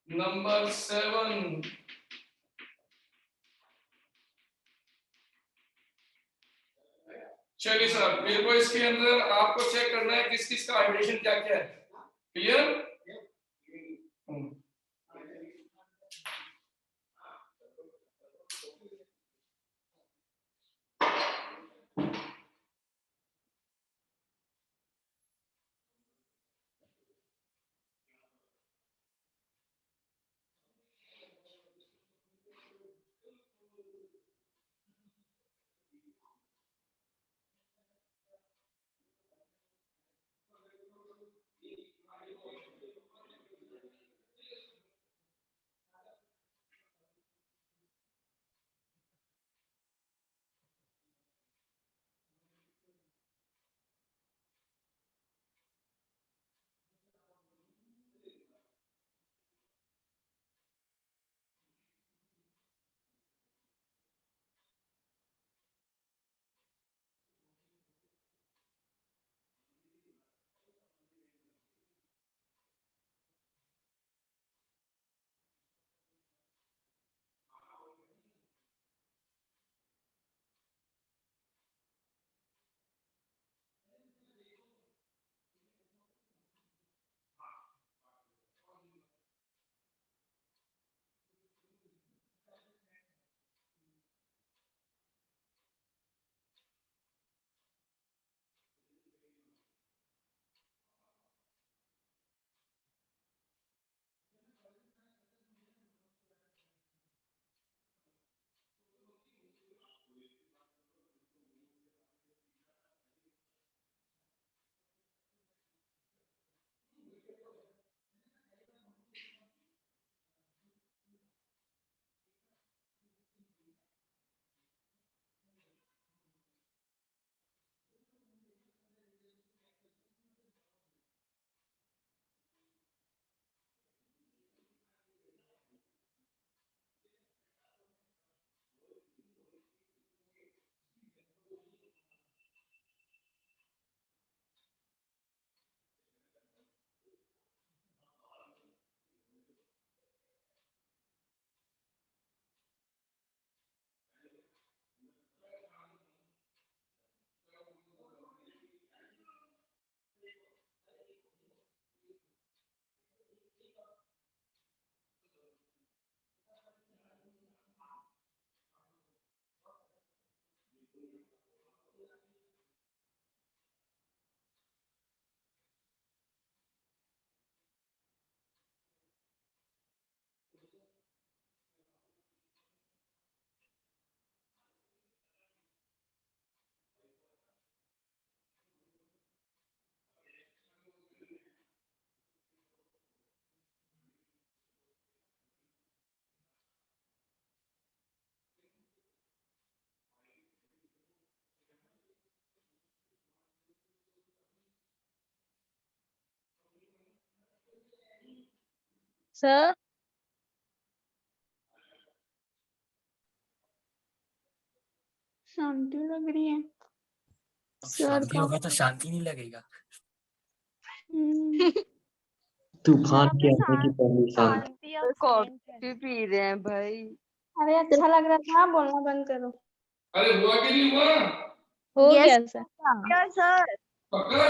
number 7, चलिए सर, मेरे को इसके अंदर आपको चेक करना है किस किस का हाइब्रिडेशन क्या क्या है। क्लियर? सर शांति लग रही है। शांति होगा तो शांति नहीं लगेगा। तूफान के यहाँ पे आने की पहली शांति। शांति और saint है। कॉफी पी रहे हैं भाई। अरे अच्छा लग रहा था, बोलना बंद करो। अरे हुआ कि नहीं हुआ? हो Yes, गया सर। क्या सर? पक्का?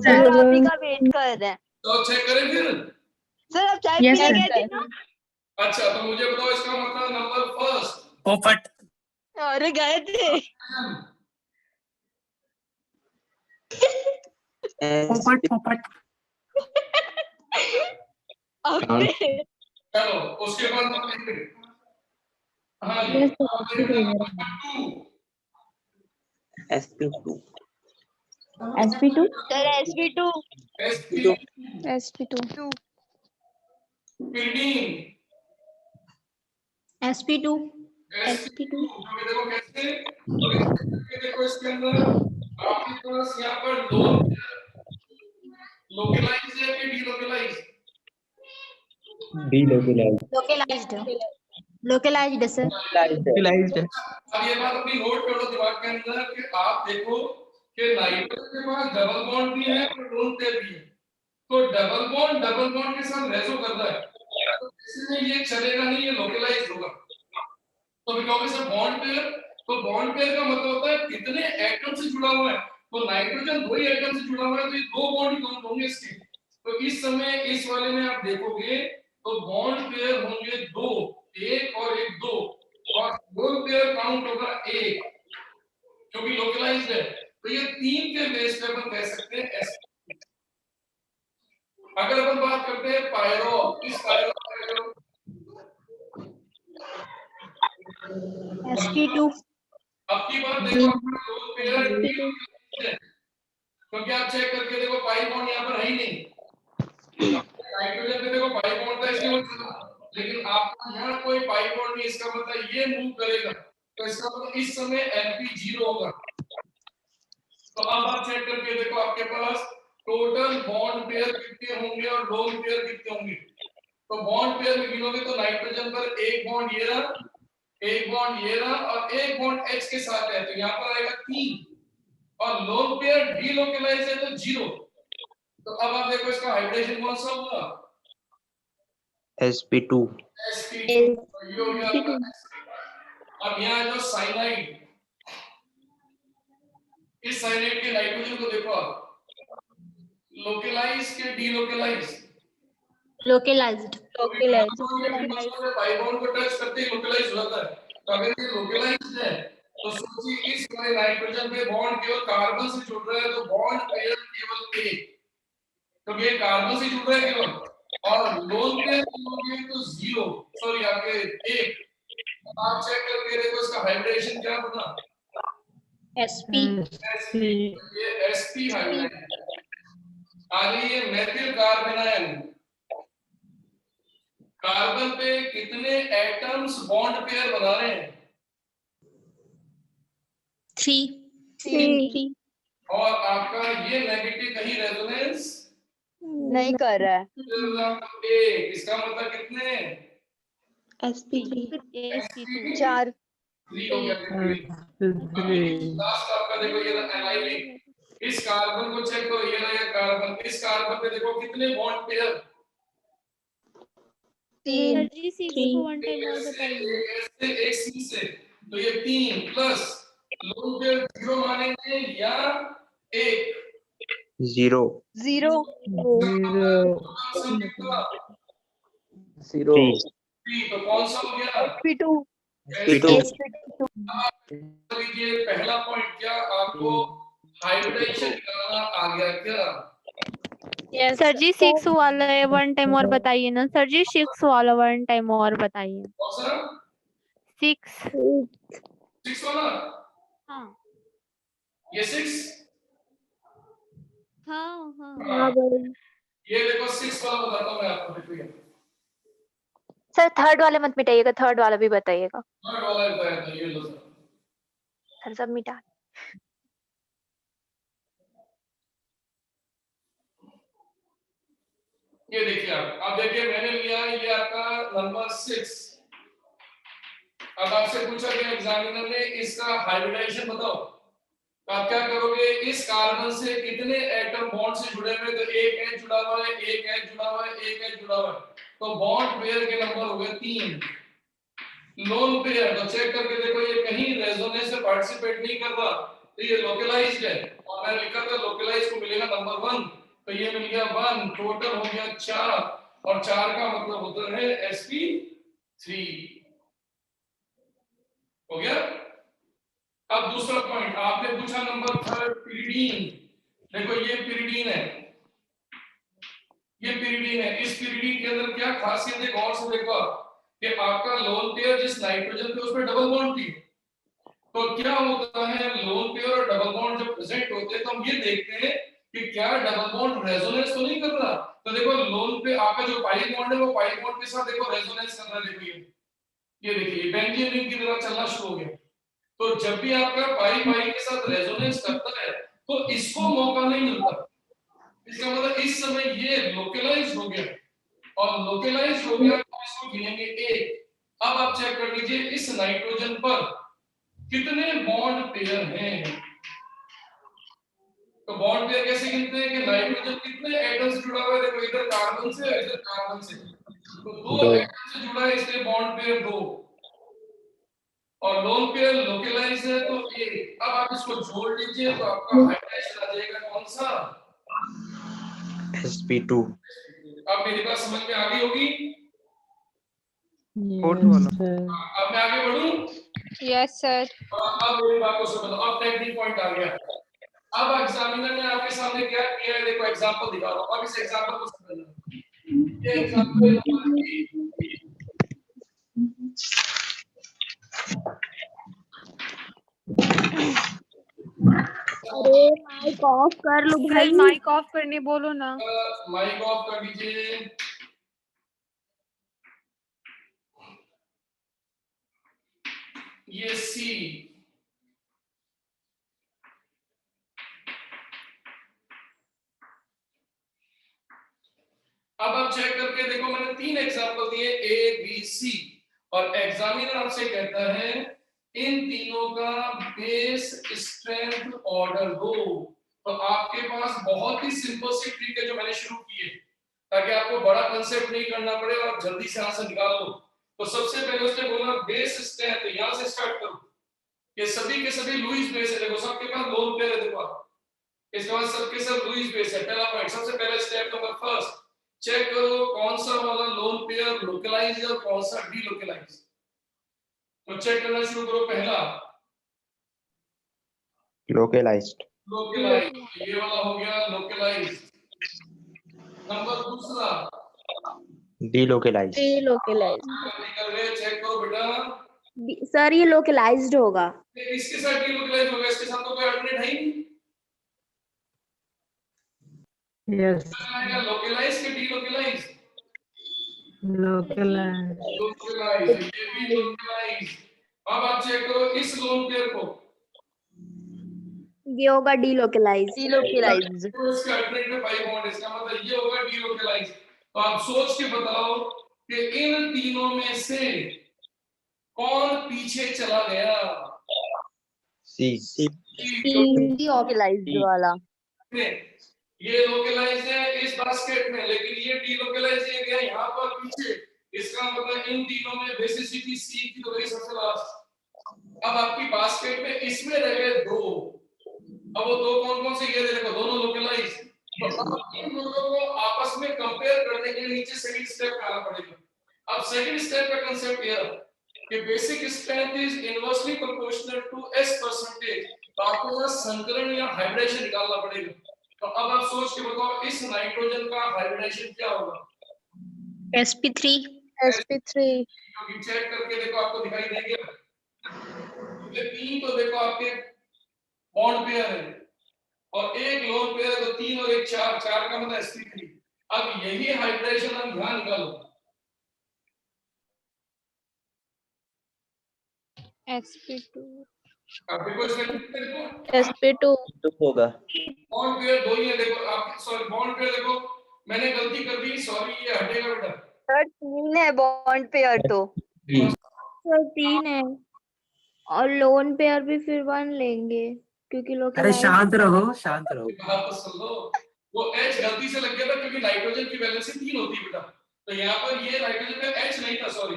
सर आप ही का वेट कर रहे हैं। तो चेक करें फिर। सर आप चाय Yes, पीने sir. गए थे ना? अच्छा तो मुझे बताओ इसका मतलब नंबर फर्स्ट। पोपट। अरे गए थे। पोपट पोपट। आपने चलो उसके बाद हाँ जी Yes, sir. अब देखना number 2। SP2 SP2 sir SV2 SP SP2 pyridine SP2 SP2 देखो कैसे ये देखो इसके अंदर आपके पास यहाँ पर लोन लोकलाइज है कि delocalise? delocalized localised sir. localized अब ये बात अपनी नोट कर लो दिमाग के अंदर कि आप देखो कि नाइट्रोजन के पास डबल बॉन्ड भी है और लोन पेयर भी है। तो डबल बॉन्ड के साथ रेजो कर रहा है तो इसमें ये चलेगा नहीं, ये लोकलाइज होगा। तो बिकॉज ऑफ बॉन्ड पेयर, तो बॉन्ड पेयर का मतलब होता है कितने एटम से जुड़ा हुआ है। तो नाइट्रोजन 2 ही एटम से जुड़ा हुआ है तो ये 2 बॉन्ड ही काउंट होंगे इसके। तो इस समय इस वाले में आप देखोगे तो बॉन्ड पेयर होंगे 2, एक और एक 2 और लोन पेयर काउंट होगा 1 क्योंकि लोकलाइज्ड है। तो ये 3 के बेस पे अपन कह सकते हैं एस। अगर अपन बात करते हैं पायरो, इस पायरो SP2 अब की बात देखो लोन पेयर क्योंकि आप चेक करके देखो पाई बॉन्ड यहाँ पर है ही नहीं। नाइट्रोजन पे देखो पाई बॉन्ड था इसलिए वो चला, लेकिन आपका यहाँ कोई पाई बॉन्ड नहीं, इसका मतलब ये मूव करेगा तो इसका मतलब इस समय Np 0 होगा। तो अब आप चेक करके देखो आपके पास टोटल बॉन्ड पेयर कितने होंगे और लोन पेयर कितने होंगे। तो बॉन्ड पेयर में गिनोगे तो नाइट्रोजन पर एक बॉन्ड ये रहा, एक बॉन्ड ये रहा और एक बॉन्ड H के साथ है तो यहाँ पर आएगा 3 और लोन पेयर डीलोकलाइज है तो 0। तो अब आप देखो इसका हाइब्रिडेशन कौन सा हुआ? SP2 sp2 ये हो गया आपका sp2। अब यहाँ जो साइनाइड, इस साइनाइड के नाइट्रोजन को देखो आप लोकलाइज के डीलोकलाइज? लोकलाइज्ड। पाई बॉन्ड को टच करते ही लोकलाइज हो जाता है। तो अगर ये लोकलाइज्ड है तो सोचिए इस वाले नाइट्रोजन पे बॉन्ड केवल कार्बन से जुड़ रहा है तो बॉन्ड पेयर केवल एक, तो ये कार्बन से जुड़ रहा है केवल और लोन पेयर होंगे तो 0 सॉरी आपके 1। आप चेक करके देखो इसका हाइब्रिडेशन क्या बना? SP ये sp हाइब्रिड। आगे ये मेथिल कार्बेनाइल, कार्बन पे कितने एटम्स बॉन्ड पेयर बना रहे हैं? 3 और आपका ये नेगेटिव कहीं रेजोनेंस नहीं कर रहा है। एक, इसका मतलब कितने? SP2 4 3 हो गया। लास्ट आपका देखो ये एनाइलिन, इस कार्बन को चेक करो, ये रहा कार्बन, इस कार्बन पे देखो कितने बॉन्ड पेयर? सर जी 6 को 1 टाइम और बताइए। एक सी से तो ये 3 प्लस लोन पेयर 0 मानेंगे या 1? 0 0 तो कौन सा हो गया? sp2 SP2 लीजिए पहला पॉइंट, क्या आपको हाइब्रिडेशन निकालना आ गया क्या? सर जी 6 वाला 1 टाइम और बताइए ना सर जी, 6 वाला 1 टाइम और बताइए। कौन सा? 6। 6 वाला? हाँ ये 6? हाँ हाँ ये देखो 6 वाला बताता हूँ मैं आपको, देखो ये सर थर्ड वाले मत मिटाइएगा, थर्ड वाला भी बताइएगा। थर्ड वाला बताया था, ये लो सर। सर सब मिटा। ये देखिए आप देखिए मैंने लिया ये आपका नंबर 6। अब आपसे पूछा गया एग्जामिनर ने इसका हाइब्रिडाइजेशन बताओ, तो आप क्या करोगे, इस कार्बन से कितने एटम बॉन्ड से जुड़े हुए, तो एक एच जुड़ा हुआ है, एक एच जुड़ा हुआ है, एक एच जुड़ा हुआ है, तो बॉन्ड पेयर के नंबर हो गए 3। लोन पेयर तो चेक करके देखो ये कहीं रेजोनेंस से पार्टिसिपेट नहीं कर रहा, तो ये लोकलाइज्ड है, और मैंने लिखा था लोकलाइज्ड को मिलेगा नंबर 1, तो ये मिल गया 1, टोटल हो गया 4, और 4 का मतलब होता है sp3 हो गया। अब दूसरा पॉइंट आपने पूछा नंबर 3 पिरिडीन, देखो ये पिरिडीन है, ये पिरिडीन है, इस पिरिडीन के अंदर क्या खासियत है, गौर से देखो कि आपका लोन पेयर जिस नाइट्रोजन पे उसमें डबल बॉन्ड थी, तो क्या होता है लोन पेयर और डबल बॉन्ड जब प्रेजेंट होते हैं तो हम ये देखते हैं कि क्या डबल बॉन्ड रेजोनेंस तो नहीं कर रहा, तो देखो लोन पे आपका जो पाई बॉन्ड है वो पाई बॉन्ड के साथ देखो रेजोनेंस कर रहा है, देखो ये देखिए बेंजीन रिंग की तरह चलना शुरू हो गया, तो जब भी आपका पाई पाई के साथ रेजोनेंस करता है तो इसको मौका नहीं मिलता, इसका मतलब इस समय ये लोकलाइज हो गया, और लोकलाइज हो गया तो इसको गिनेंगे 1। अब आप चेक कर लीजिए इस नाइट्रोजन पर कितने बॉन्ड पेयर हैं, तो बॉन्ड पेयर कैसे गिनते हैं कि नाइट्रोजन कितने एटम से जुड़ा हुआ है, देखो इधर कार्बन से और इधर कार्बन से, तो 2 एटम से जुड़ा है इसलिए बॉन्ड पेयर 2, और लोन पेयर लोकलाइज है तो 1। अब आप इसको जोड़ लीजिए तो आपका हाइड्रेशन आ जाएगा कौन सा, sp2। अब मेरी बात समझ में आ गई होगी, फोर्थ वाला अब मैं आगे बढ़ूं, यस सर। अब मेरी बात को समझो, अब टेक्निक पॉइंट आ गया। अब एग्जामिनर ने आपके सामने क्या किया है, देखो एग्जांपल दिखा रहा हूं, अब इस एग्जांपल को समझना, ये एग्जांपल अरे माइक ऑफ कर लो सर भाई। माइक ऑफ करने बोलो ना। माइक ऑफ कर दीजिए। ये सी, अब आप चेक करके देखो मैंने 3 एग्जांपल दिए ए बी सी, और एग्जामिनर आपसे कहता है इन तीनों का बेस स्ट्रेंथ ऑर्डर दो, तो आपके पास बहुत ही सिंपल सी ट्रिक है जो मैंने शुरू की है ताकि आपको बड़ा कंसेप्ट नहीं करना पड़े और जल्दी से आंसर निकाल लो। तो सबसे पहले उसने बोला बेस स्ट्रेंथ, यहां से स्टार्ट करो, ये सभी के सभी लुईस बेस है, देखो सबके पास लोन पेयर है, देखो इसके बाद सबके सब लुईस बेस है। पहला पॉइंट, सबसे पहले स्टेप नंबर फर्स्ट, चेक करो कौन सा वाला लोन पेयर लोकलाइज है और कौन सा डीलोकलाइज, तो चेक करना शुरू करो। पहला लोकलाइज्ड, लोकलाइज, ये वाला हो गया लोकलाइज। नंबर दूसरा डीलोकलाइज्ड, लोकलाइज्ड कर रहे, चेक करो बेटा, सर, ये लोकलाइज्ड होगा। इसके साथ डीलोकलाइज होगा, इसके साथ तो कोई अल्टरनेट है ही नहीं। यस लोकलाइज के डीलोकलाइज, लोकलाइज लोकलाइज, ये भी लोकलाइज। अब आप चेक करो इस लोन पेयर को, ये होगा डीलोकलाइज्ड। डीलोकलाइज्ड तो इसके अल्टरनेट में पाई बॉन्ड, इसका मतलब ये होगा डीलोकलाइज। तो आप सोच के बताओ कि इन तीनों में से कौन पीछे चला गया, सी, डीलोकलाइज्ड वाला। ये लोकलाइज है इस बास्केट में, लेकिन ये डीलोकलाइज है गया यहाँ पर पीछे, इसका मतलब इन तीनों में बेसिसिटी सी की तो गई सबसे लास्ट। अब आपकी बास्केट में इसमें रह गए 2, अब वो 2 कौन कौन से, ये देखो दोनों लोकलाइज, तो अब इन दोनों को आपस में कंपेयर करने के लिए नीचे सेकंड स्टेप पे आना पड़ेगा। अब सेकंड स्टेप का कांसेप्ट ये है कि basic strength is inversely proportional to s percentage, तो आपको यहाँ संकरण या हाइब्रिडेशन निकालना पड़ेगा। तो अब आप सोच के बताओ इस नाइट्रोजन का हाइब्रिडेशन क्या होगा, sp3 क्योंकि चेक करके देखो आपको दिखाई देंगे, क्योंकि 3 तो देखो आपके बॉन्ड पेयर है और एक लोन पेयर है, तो 3 और 1 4, 4 का मतलब sp3। अब यही हाइब्रिडेशन हम यहाँ निकालो, sp2 अब देखो इसमें sp2 होगा बॉन्ड पेयर 2 ही है, देखो आप सॉरी बॉन्ड पेयर देखो मैंने गलती कर दी, सॉरी, ये हटेगा बेटा। सर 3 है बॉन्ड पेयर तो। सर 3 है और लोन पेयर भी फिर 1 लेंगे क्योंकि अरे लोकलाइज। शांत रहो, शांत रहो। बात तो सुन लो, वो H गलती से लग गया था क्योंकि नाइट्रोजन की वैलेंसी 3 होती है बेटा, तो यहाँ पर ये नाइट्रोजन पे H नहीं था, सॉरी।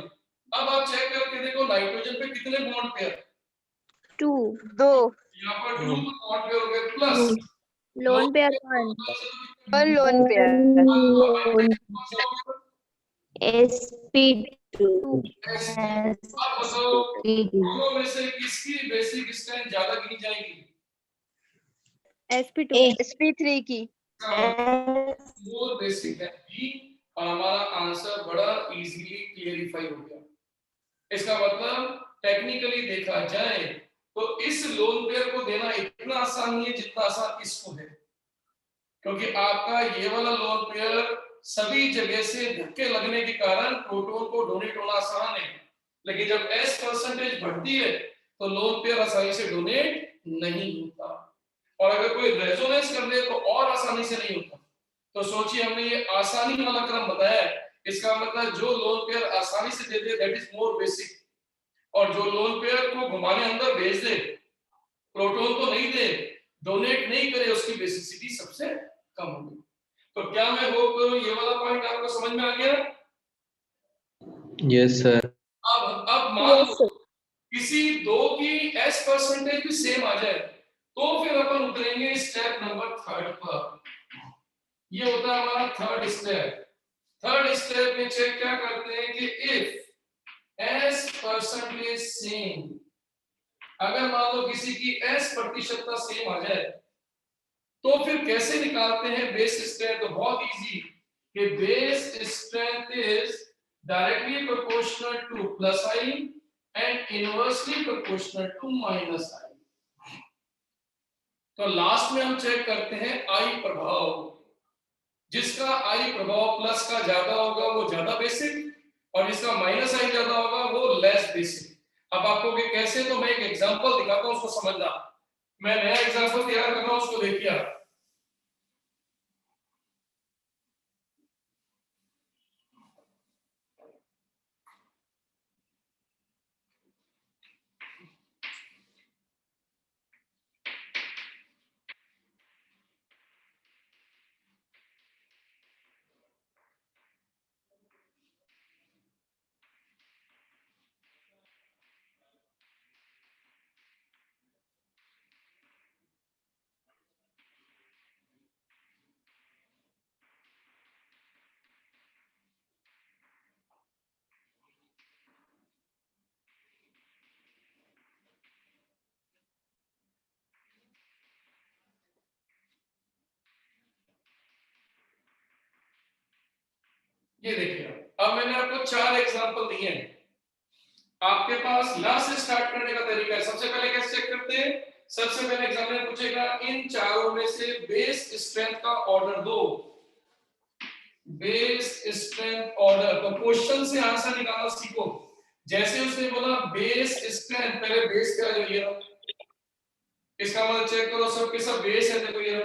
अब आप चेक करके देखो नाइट्रोजन पे कितने बॉन्ड पेयर? 2 2 यहाँ पर 2 बॉन्ड पेयर हो गए प्लस लोन पेयर 1 और लोन पेयर। sp2 अब बताओ दोनों में से किसकी बेसिक स्ट्रेंथ ज्यादा गिनी जाएगी? sp2 sp3 की। मोर बेसिक है बी, और हमारा आंसर बड़ा इजीली क्लियरिफाई हो गया। इसका मतलब टेक्निकली देखा जाए तो इस लोन पेयर को देना इतना आसान नहीं है जितना आसान इसको है, क्योंकि आपका ये वाला लोन पेयर सभी जगह से धक्के लगने के कारण प्रोटॉन को डोनेट होना आसान है, लेकिन जब S परसेंटेज बढ़ती है तो लोन पेयर आसानी से डोनेट नहीं होता, और अगर कोई रेजोनेंस कर ले तो और आसानी से नहीं होता। तो सोचिए हमने ये आसानी वाला क्रम बताया है, इसका मतलब जो लोन पेयर आसानी से दे दे दैट इज मोर बेसिक, और जो लोन पेयर को घुमाने अंदर भेज दे, प्रोटॉन को नहीं दे, डोनेट नहीं करे, उसकी बेसिसिटी सबसे कम होगी। तो क्या मैं होप करूं ये वाला पॉइंट आपको समझ में आ गया? Yes sir. अब मान लो किसी दो की S परसेंटेज भी सेम आ जाए तो फिर अपन उतरेंगे स्टेप नंबर 3 पर। ये होता है हमारा थर्ड स्टेप। थर्ड स्टेप में चेक क्या करते हैं कि इफ S परसेंटेज सेम, अगर मान लो किसी की S प्रतिशतता सेम आ जाए तो फिर कैसे निकालते हैं बेस स्ट्रेंथ? तो बहुत इजी, कि base strength is directly proportional to plus I and inversely proportional to minus I. तो लास्ट में हम चेक करते हैं आई प्रभाव। जिसका आई प्रभाव प्लस का ज्यादा होगा वो ज्यादा बेसिक, और जिसका माइनस आई ज्यादा होगा वो लेस बेसिक। अब आपको कि कैसे, तो मैं एक एग्जांपल दिखाता हूं, उसको समझना। मैं नया एग्जांपल तैयार कर रहा हूं, उसको देखिए आप। ये देखिए, अब मैंने आपको 4 एग्जांपल दिए हैं। आपके पास यहां से स्टार्ट करने का तरीका है। सबसे पहले कैसे चेक करते हैं? सबसे पहले एग्जामिनर पूछेगा इन चारों में से बेस स्ट्रेंथ का ऑर्डर दो। बेस स्ट्रेंथ ऑर्डर, तो क्वेश्चन से आंसर निकालना सीखो। जैसे उसने बोला बेस स्ट्रेंथ, पहले बेस क्या है? ये इसका मतलब चेक करो सब के सब बेस है। देखो ये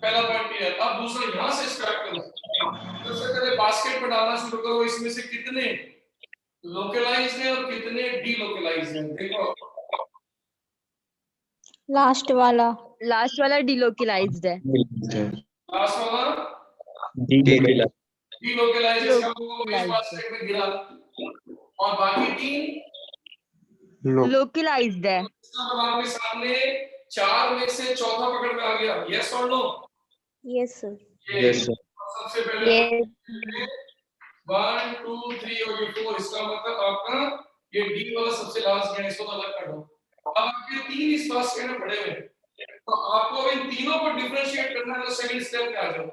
पहला पॉइंट क्लियर। अब दूसरा यहां से स्टार्ट करो। सबसे पहले बास्केट में डालना शुरू करो, इसमें से कितने लोकलाइज्ड है और कितने डीलोकलाइज्ड है। देखो लास्ट वाला डिलोकलाइज्ड है। लास्ट वाला डीलोकलाइज्ड है, वो इस बास्केट में गिरा, और बाकी 3 लोकलाइज्ड है। अब आपके सामने 4 में से चौथा पकड़ में आ गया। यस और no? Yes sir. Yes sir. सबसे पहले 1 2 3 और ये 4, इसका मतलब आपका ये डी वाला सबसे लास्ट है, इसको तो अलग कर दो। अब आपके 3 इस बास्केट में पड़े हुए हैं, तो आपको इन तीनों को डिफरेंशिएट करना है। तो सेकंड स्टेप पे आ जाओ।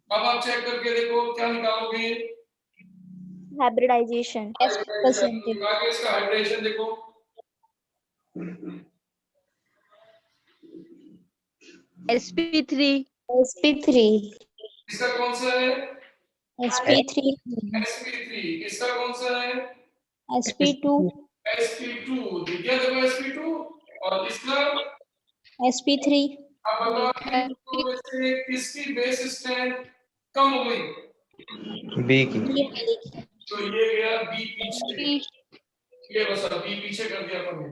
अब आप चेक करके देखो क्या निकालोगे? Hybridisation percentage. आगे इसका हाइब्रिडेशन देखो। sp3 इसका कौन सा है? sp3 इसका कौन सा है? sp2 sp2 दिख गया? देखो sp2, और इसका sp3 अब बताओ कि इन दोनों में से किसकी बेस स्ट्रेंथ कम हो गई? B की। तो ये गया बी पीछे, ये बस बी पीछे कर दिया अपन ने।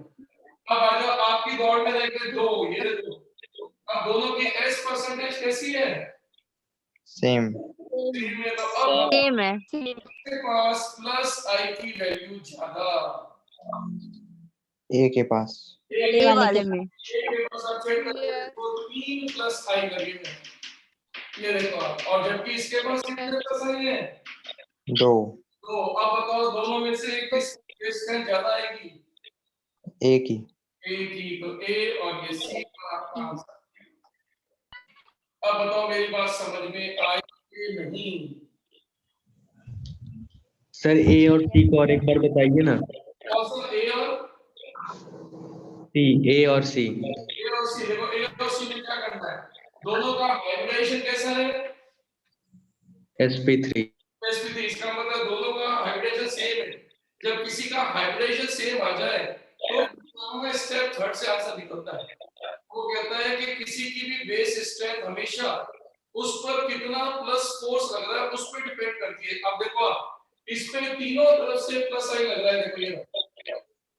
अब आ जाओ आपकी दौड़ में रह गए दो, ये दो। अब दोनों की एस परसेंटेज कैसी है? सेम। सेम है। तो अब सेम है। के पास प्लस आई की वैल्यू ज्यादा, A के पास। ए वाले में। ए के पास आप चेक करेंगे तो 3 प्लस आई लगे हुए हैं, ये देखो आप। और जबकि इसके पास कितने प्लस आई है? 2। तो अब बताओ दोनों में से किसकी स्ट्रेंथ ज्यादा आएगी? A की। ए की। तो ए और ये सी का आपका आंसर। अब बताओ मेरी बात समझ में आई कि नहीं? सर ए और सी को और एक बार बताइए ना। ऑप्शन ए और सी, ए और सी। ए और सी। देखो ए और सी में क्या करना है, दोनों का हाइब्रिडाइजेशन कैसा है? sp3। sp3। इसका मतलब दोनों का हाइब्रिडाइजेशन सेम है। जब किसी का हाइब्रिडाइजेशन सेम आ जाए तो दोनों का स्टेप थर्ड से आंसर निकलता है। वो कहता है कि किसी की भी बेस स्ट्रेंथ हमेशा उस पर कितना प्लस फोर्स लग रहा है उस पर डिपेंड करती है। अब देखो इस पे तीनों तरफ से प्लस आई लग रहा है, देखो ये।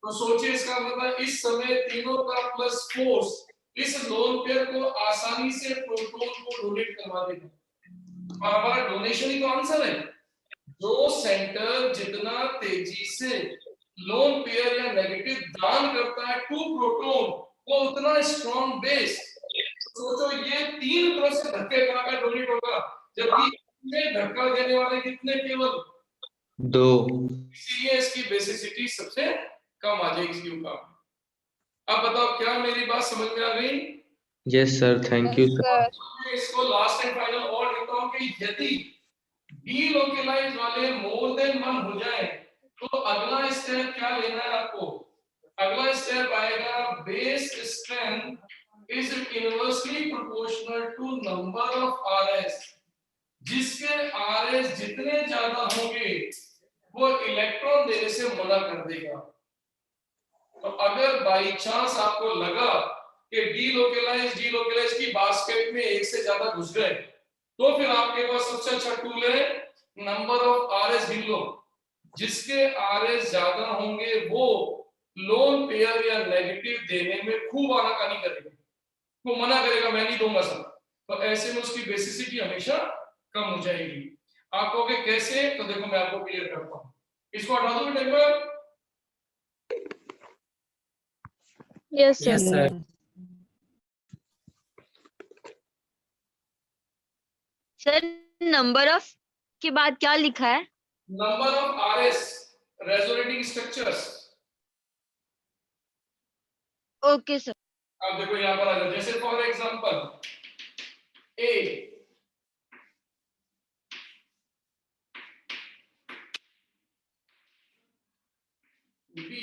तो सोचिए इसका मतलब इस समय तीनों का प्लस फोर्स इस लोन पेयर को आसानी से प्रोटॉन को डोनेट करवा देगा। और हमारा डोनेशन ही तो आंसर है। जो सेंटर जितना तेजी से लोन पेयर या नेगेटिव दान करता है टू प्रोटॉन, वो उतना स्ट्रॉन्ग बेस। सोचो ये 3 तरफ से धक्के खाकर डोनेट होगा, जबकि इसमें धक्का देने वाले कितने? केवल 2। इसीलिए इसकी बेसिसिटी सबसे कम आ जाएगी इसकी ऊपर। अब बताओ क्या मेरी बात समझ में आ गई? Yes sir, thank you sir. मैं इसको लास्ट एंड फाइनल और लिखता हूं कि यदि डीलोकलाइज वाले मोर देन 1 हो जाए तो अगला स्टेप क्या लेना है आपको? अगला स्टेप आएगा base strength is inversely proportional to number of RS. जिसके आरएस जितने ज्यादा होंगे वो इलेक्ट्रॉन देने से मना कर देगा। तो अगर बाई चांस आपको लगा कि डीलोकलाइज की बास्केट में एक से ज्यादा घुस गए तो फिर आपके पास सबसे अच्छा टूल है नंबर ऑफ आरएस गिन लो। जिसके आरएस ज्यादा होंगे वो लोन पेयर या नेगेटिव देने में खूब आनाकानी करेगा, वो मना करेगा मैं नहीं दूंगा सर। तो ऐसे में उसकी बेसिसिटी हमेशा कम हो जाएगी। आप कहोगे कैसे? तो देखो मैं आपको क्लियर करता हूं। इसको हटा दो बेटा एक बार। Yes yes sir. Sir. Sir number of के बाद क्या लिखा है? Number of RS resonating structures. Okay sir. अब देखो यहां पर आ जाओ, जैसे फॉर एग्जांपल ए बी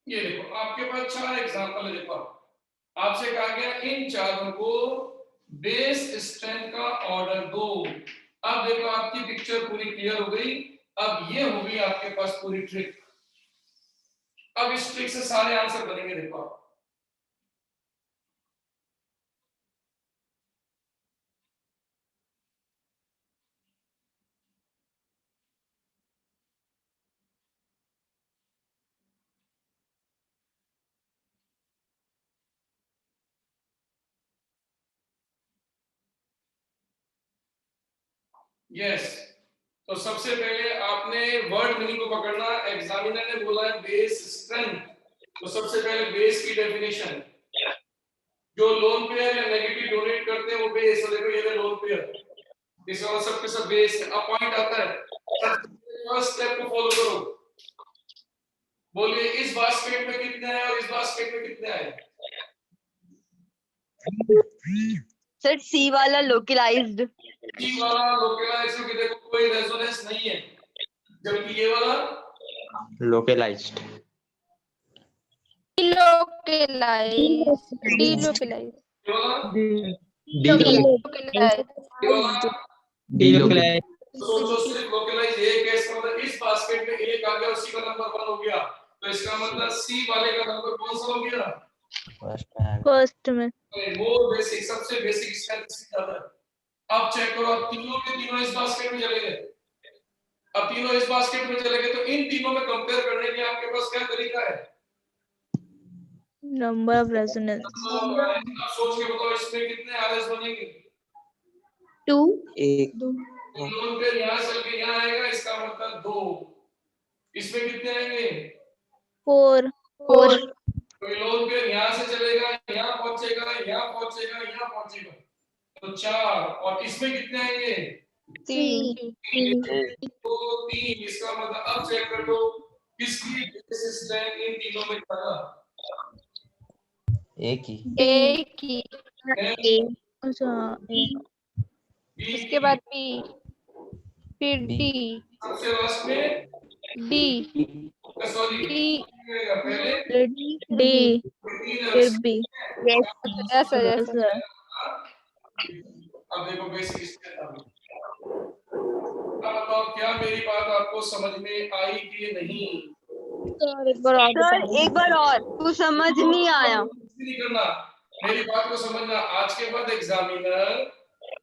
ये देखो आपके पास 4 एग्जांपल है। देखो आपसे कहा गया इन चारों को बेस स्ट्रेंथ का ऑर्डर दो। अब देखो आपकी पिक्चर पूरी क्लियर हो गई। अब ये होगी आपके पास पूरी ट्रिक। अब इस ट्रिक से सारे आंसर बनेंगे। देखो आप यस। तो सबसे पहले आपने वर्ड मीनिंग को पकड़ना। एग्जामिनर ने बोला है बेस स्ट्रेंथ, तो सबसे पहले बेस की डेफिनेशन। जो लोन पेयर या नेगेटिव डोनेट करते हैं वो बेस। और देखो ये लोन पेयर, इसका सबके सब बेस है। अब पॉइंट आता है, फर्स्ट स्टेप को फॉलो करो। बोलिए इस बास्केट में कितने आए और इस बास्केट में कितने आए? सर सी वाला लोकलाइज्ड। सी वाला लोकलाइज क्योंकि देखो कोई रेजोनेंस नहीं है, जबकि ये वाला localized, Delocalize. Delocalize. ये वाला Delocalize. ये वाला delocalize, तो सोचो सिर्फ लोकलाइज एक है, इसका मतलब इस बास्केट में एक आ गया, उसी का नंबर 1 हो गया, तो इसका मतलब सी वाले का नंबर कौन सा हो गया? फर्स्ट में। मोर बेसिक, सबसे बेसिक स्ट्रेंथ ज्यादा है। अब चेक करो, अब तीनों के तीनों इस बास्केट में चले गए, अब तीनों इस बास्केट में चले गए, तो इन तीनों में कंपेयर करने के आपके पास क्या तरीका है? नंबर ऑफ रेजोनेंस अब सोच के बताओ इसमें कितने आरएस बनेंगे? 2। एक, लोन पे यहाँ चल के यहाँ आएगा, इसका मतलब 2। इसमें कितने आएंगे? 4। कोई लोन पे यहाँ से चलेगा, यहाँ पहुंचेगा, यहाँ पहुंचेगा, यहाँ पहुंचेगा, तो 4। और इसमें कितने आएंगे? 3। 3। इसका मतलब अब चेक कर लो किसकी बेसिस स्ट्रेंथ इन तीनों में ज्यादा एक ही, है? अच्छा इसके बाद B, फिर D, सबसे लास्ट में D, सॉरी E, पहले डी, फिर B. yes sir, yes sir. अब देखो बेसिक स्ट्रेंथ अब बताओ क्या मेरी बात आपको समझ में आई कि नहीं? सर एक बार और सर एक बार और, कुछ समझ नहीं आया। नहीं करना, मेरी बात को समझना। आज के बाद एग्जामिनर,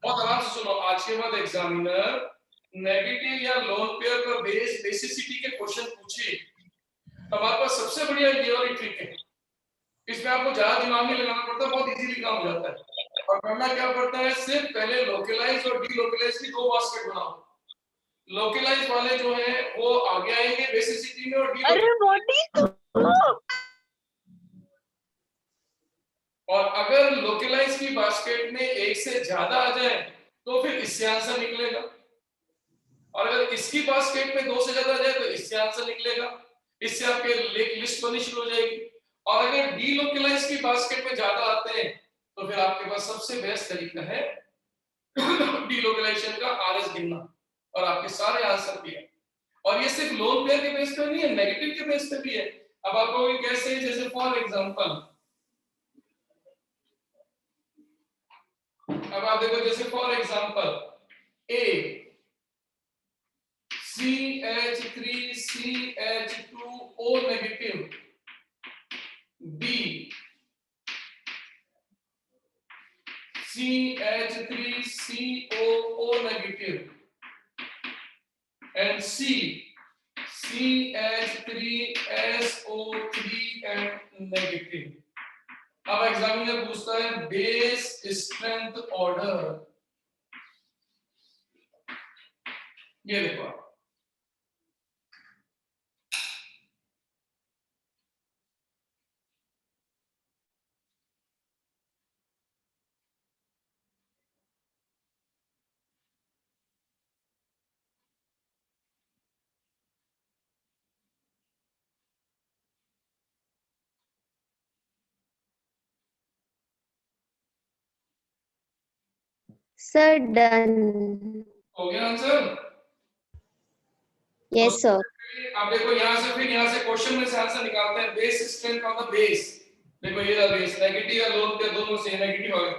बहुत आराम से सुनो, आज के बाद एग्जामिनर नेगेटिव या लोन पेयर पर बेसिसिटी के क्वेश्चन पूछे, हमारे पास सबसे बढ़िया ये वाली ट्रिक है, इसमें आपको ज्यादा दिमाग नहीं लगाना पड़ता, बहुत इजीली काम हो जाता है। और करना क्या पड़ता है, सिर्फ पहले लोकलाइज और डीलोकलाइज की 2 बास्केट बनाओ। लोकलाइज वाले जो है वो आगे आएंगे बेसिसिटी में, और अरे मोटी और अगर लोकलाइज की बास्केट में एक से ज्यादा आ जाए तो फिर इससे आंसर निकलेगा, और अगर इसकी बास्केट में 2 से ज्यादा आ जाए तो इससे आंसर निकलेगा। इससे आपके लिस्ट बननी शुरू हो जाएगी। और अगर डीलोकलाइज की बास्केट में ज्यादा आते हैं तो फिर आपके पास सबसे बेस्ट तरीका है डीलोकलाइजेशन का आरएस गिनना, और आपके सारे आंसर भी है। और ये सिर्फ लोन पेयर के बेस पे नहीं है, नेगेटिव के बेस पे भी है। अब आपको कैसे, जैसे फॉर एग्जांपल अब आप देखो, जैसे for example A CH3CH2O negative, B CH3COO negative, and C CH3SO3 and negative। अब एग्जामिनर पूछता है बेस स्ट्रेंथ ऑर्डर, ये देखो सर डन। हो गया आंसर? Yes sir. अब देखो यहाँ से, फिर यहाँ से क्वेश्चन में से आंसर निकालते हैं। बेस स्ट्रेंथ का मतलब बेस, देखो ये रहा बेस, नेगेटिव या लोन पे दोनों से नेगेटिव आ गए।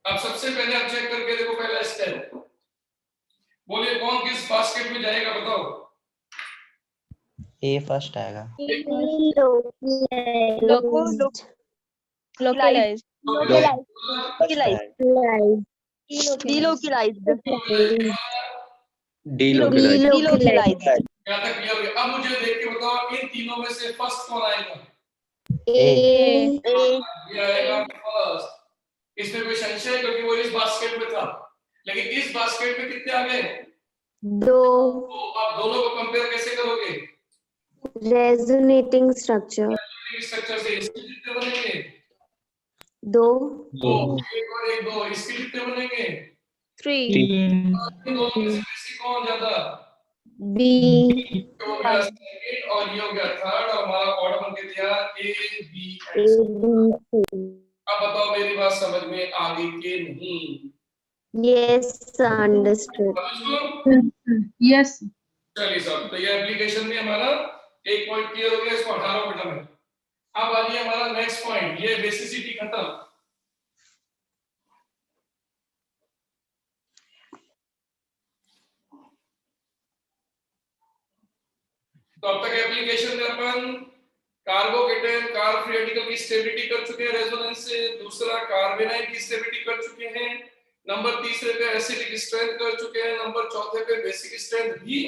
अब सबसे पहले आप चेक करके देखो, पहला स्टेप बोलिए कौन किस बास्केट में जाएगा, बताओ। ए फर्स्ट आएगा, लोकलाइज। डीलोकलाइज्ड। delocalize, यहाँ तक क्लियर हो गया? अब मुझे देख के बताओ इन तीनों में से फर्स्ट कौन आएगा? ए। ये आएगा फर्स्ट। इसमें कोई संशय है क्योंकि वो इस बास्केट में था, लेकिन इस बास्केट में कितने आ गए? 2। तो आप दोनों को कंपेयर कैसे करोगे? Resonating structure. स्ट्रक्चर से इसके कितने बनेंगे? 2। एक और एक 2, इसके कितने बनेंगे? 3। इन दोनों में से कौन ज्यादा? बी। हो गया सेकंड और ये हो गया थर्ड, और हमारा ऑर्डर बन के दिया ए बी एंड। अब बताओ मेरी बात समझ में आ गई कि नहीं? Yes, understood. यस चलिए साहब, तो ये एप्लीकेशन में हमारा एक पॉइंट क्लियर हो गया, इसको 18 बेटा में। अब आ गया हमारा नेक्स्ट पॉइंट, ये बेसिसिटी खत्म। तो अब तक एप्लीकेशन में अपन कार्बोकेटन कार्ब फ्री रेडिकल की स्टेबिलिटी कर चुके हैं रेजोनेंस से, दूसरा कार्बेनाइल की स्टेबिलिटी कर चुके हैं, नंबर तीसरे पे एसिडिक स्ट्रेंथ कर चुके हैं, नंबर चौथे पे बेसिक स्ट्रेंथ भी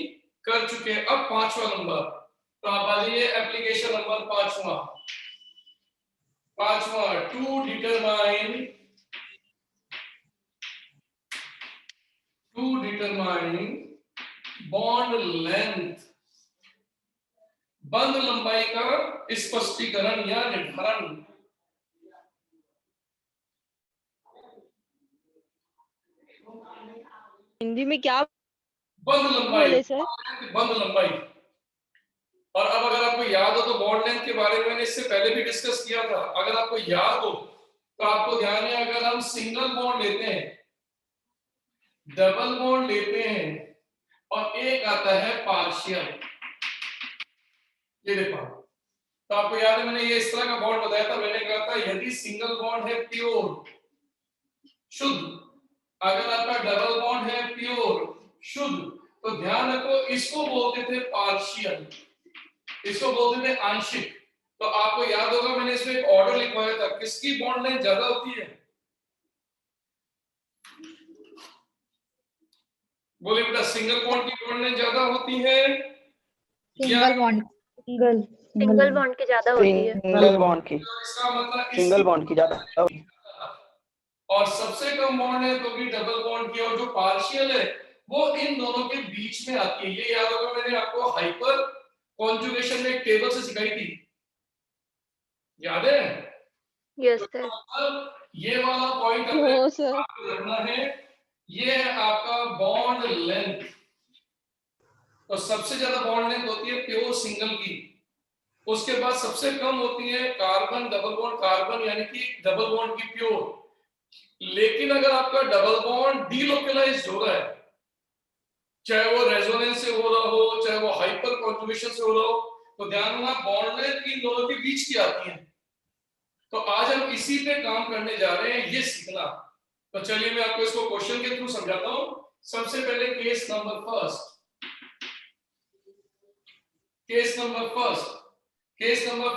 कर चुके हैं। अब पांचवा नंबर, तो आप आ जाइए एप्लीकेशन नंबर पांचवा टू डिटरमाइन बॉन्ड लेंथ, बंध लंबाई का स्पष्टीकरण या निर्धारण। हिंदी में क्या बंध लंबाई, बोले सर? बंध लंबाई। और अब अगर आपको याद हो तो बॉन्ड लेंथ के बारे में मैंने इससे पहले भी डिस्कस किया था, अगर आपको याद हो तो आपको ध्यान है, अगर हम सिंगल बॉन्ड लेते हैं, डबल बॉन्ड लेते हैं और एक आता है पार्शियल, ये देखो, तो आपको याद है मैंने ये इस तरह का बॉन्ड बताया था, मैंने कहा था यदि सिंगल बॉन्ड है प्योर शुद्ध, अगर आपका डबल बॉन्ड है प्योर शुद्ध, तो ध्यान रखो इसको बोलते थे पार्शियल, इसको बोलते थे आंशिक। तो आपको याद होगा मैंने इसमें एक ऑर्डर लिखवाया था, किसकी बॉन्ड लेंथ ज्यादा होती है? बोले बेटा, सिंगल बॉन्ड की बॉन्ड लेंथ ज्यादा होती है या सिंगल बॉन्ड की ज्यादा होती है। सिंगल बॉन्ड की, इसका मतलब सिंगल बॉन्ड की ज्यादा, और सबसे कम बॉन्ड है तो भी डबल बॉन्ड की, और जो पार्शियल है वो इन दोनों के बीच में आती है। ये याद होगा मैंने आपको हाइपर कॉन्जुगेशन में एक टेबल से सिखाई थी, याद है? यस तो सर। मतलब ये वाला पॉइंट हो सर। आपको रखना है, ये है आपका बॉन्ड लेंथ। तो सबसे ज्यादा बॉन्ड लेंथ होती है प्योर सिंगल की, उसके बाद सबसे कम होती है कार्बन डबल बॉन्ड कार्बन, यानी कि डबल बॉन्ड की प्योर। लेकिन अगर आपका डबल बॉन्ड डीलोकलाइज्ड हो रहा है, चाहे वो रेजोनेंस से हो रहा हो, चाहे वो हाइपर कॉन्जुगेशन से हो रहा हो, तो ध्यान रखना बॉन्ड लेंथ इन दोनों के बीच की आती है। तो आज हम इसी पे काम करने जा रहे हैं, ये सीखना। तो चलिए मैं आपको इसको क्वेश्चन के थ्रू समझाता हूं। सबसे पहले केस नंबर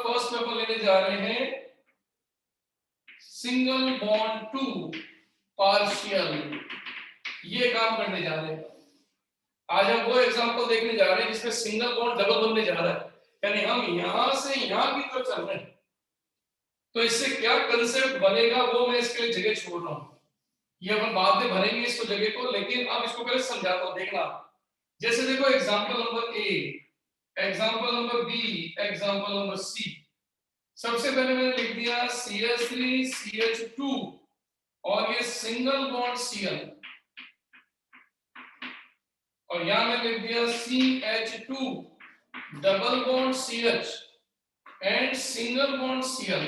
फर्स्ट में अपन लेने जा रहे हैं सिंगल बॉन्ड टू पार्शियल, ये काम करने जा रहे हैं। आज हम वो एग्जांपल देखने जा रहे हैं जिसमें सिंगल बॉन्ड डबल बनने जा रहा है, यानी हम यहां से यहां की तरफ चल रहे हैं। तो इससे क्या कंसेप्ट बनेगा वो मैं इसके लिए जगह छोड़ रहा हूं, ये अपन बाद में भरेंगे इसको जगह को, लेकिन अब इसको पहले समझाता हूं, देखना। जैसे देखो example number A, example number B, example number C. सबसे पहले मैंने लिख दिया CH3 CH2 और ये सिंगल बॉन्ड Cl, और यहां मैं लिख दिया CH2 double bond CH and single bond Cl,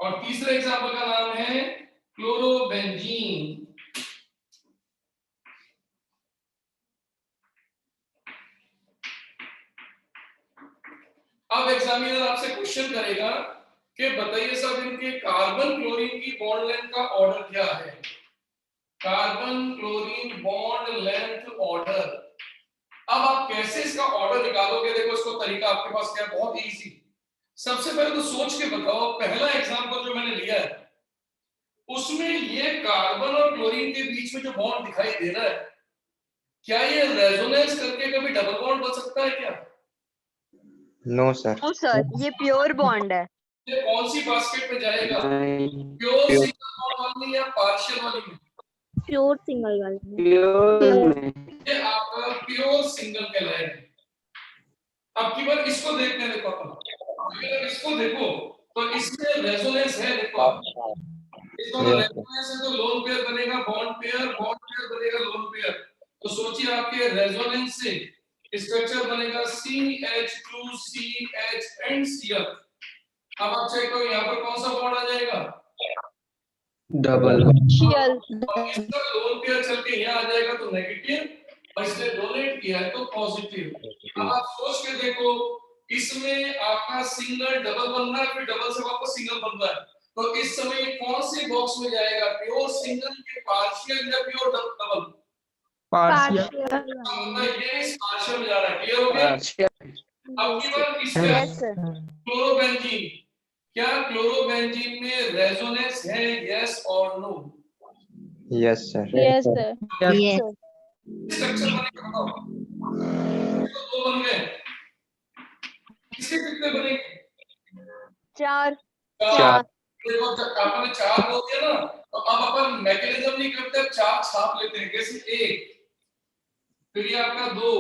और तीसरे एग्जांपल का नाम है क्लोरोबेंजीन। अब एग्जामिनर आपसे क्वेश्चन करेगा कि बताइए साहब इनके कार्बन क्लोरीन की बॉन्ड लेंथ का ऑर्डर क्या है? Carbon chlorine bond length order. अब आप कैसे इसका ऑर्डर निकालोगे? देखो इसको तरीका आपके पास क्या है, बहुत इजी। सबसे पहले तो सोच के बताओ, पहला एग्जांपल जो मैंने लिया है उसमें ये कार्बन और क्लोरीन के बीच में जो बॉन्ड दिखाई दे रहा है, क्या ये रेजोनेंस करके कभी डबल बॉन्ड बन सकता है क्या? No sir. नो सर, ये प्योर बॉन्ड है। ये कौन सी बास्केट में जाएगा, नहीं, प्योर सिंगल बॉन्ड वाली या पार्शियल वाली में? प्योर सिंगल वाले में। प्योर में। ये आपका प्योर सिंगल कहलाएगा। अब की बार इसको देखते हैं, देखो अगर इसको देखो तो इसमें रेजोनेंस है, देखो आप इसमें रेजोनेंस है तो लोन पेयर बनेगा, बॉन्ड पेयर बनेगा लोन पेयर। तो सोचिए आपके रेजोनेंस से स्ट्रक्चर बनेगा CH2CH एंड Cl। अब आप चेक करो यहाँ पर कौन सा बॉन्ड आ जाएगा, डबल पार्शियल और इसका लोन पेयर चल के यहाँ आ जाएगा तो नेगेटिव, और इसने डोनेट किया है तो पॉजिटिव। अब आप सोच के देखो, इसमें आपका सिंगल डबल बन रहा है, फिर डबल से वापस सिंगल बन रहा है, तो इस समय ये कौन से बॉक्स में जाएगा, प्योर सिंगल के पार्शियल या प्योर डबल? पार्शियल मतलब ये इस पार्शियल में जा रहा है। क्लियर हो गया? अब की बार इस पे यस सर क्लोरोबेंजीन, क्या क्लोरोबेंजीन में रेजोनेंस है, यस और no? Yes sir yes sir structure बनेगा बताओ, तो दो बन गए, किसके कितने बनेंगे? 4 चार देखो जब आपने 4 बोल दिया ना, तो अब अपन मैकेनिज्म नहीं करते, 4 छाप लेते हैं, कैसे 1, फिर ये आपका 2,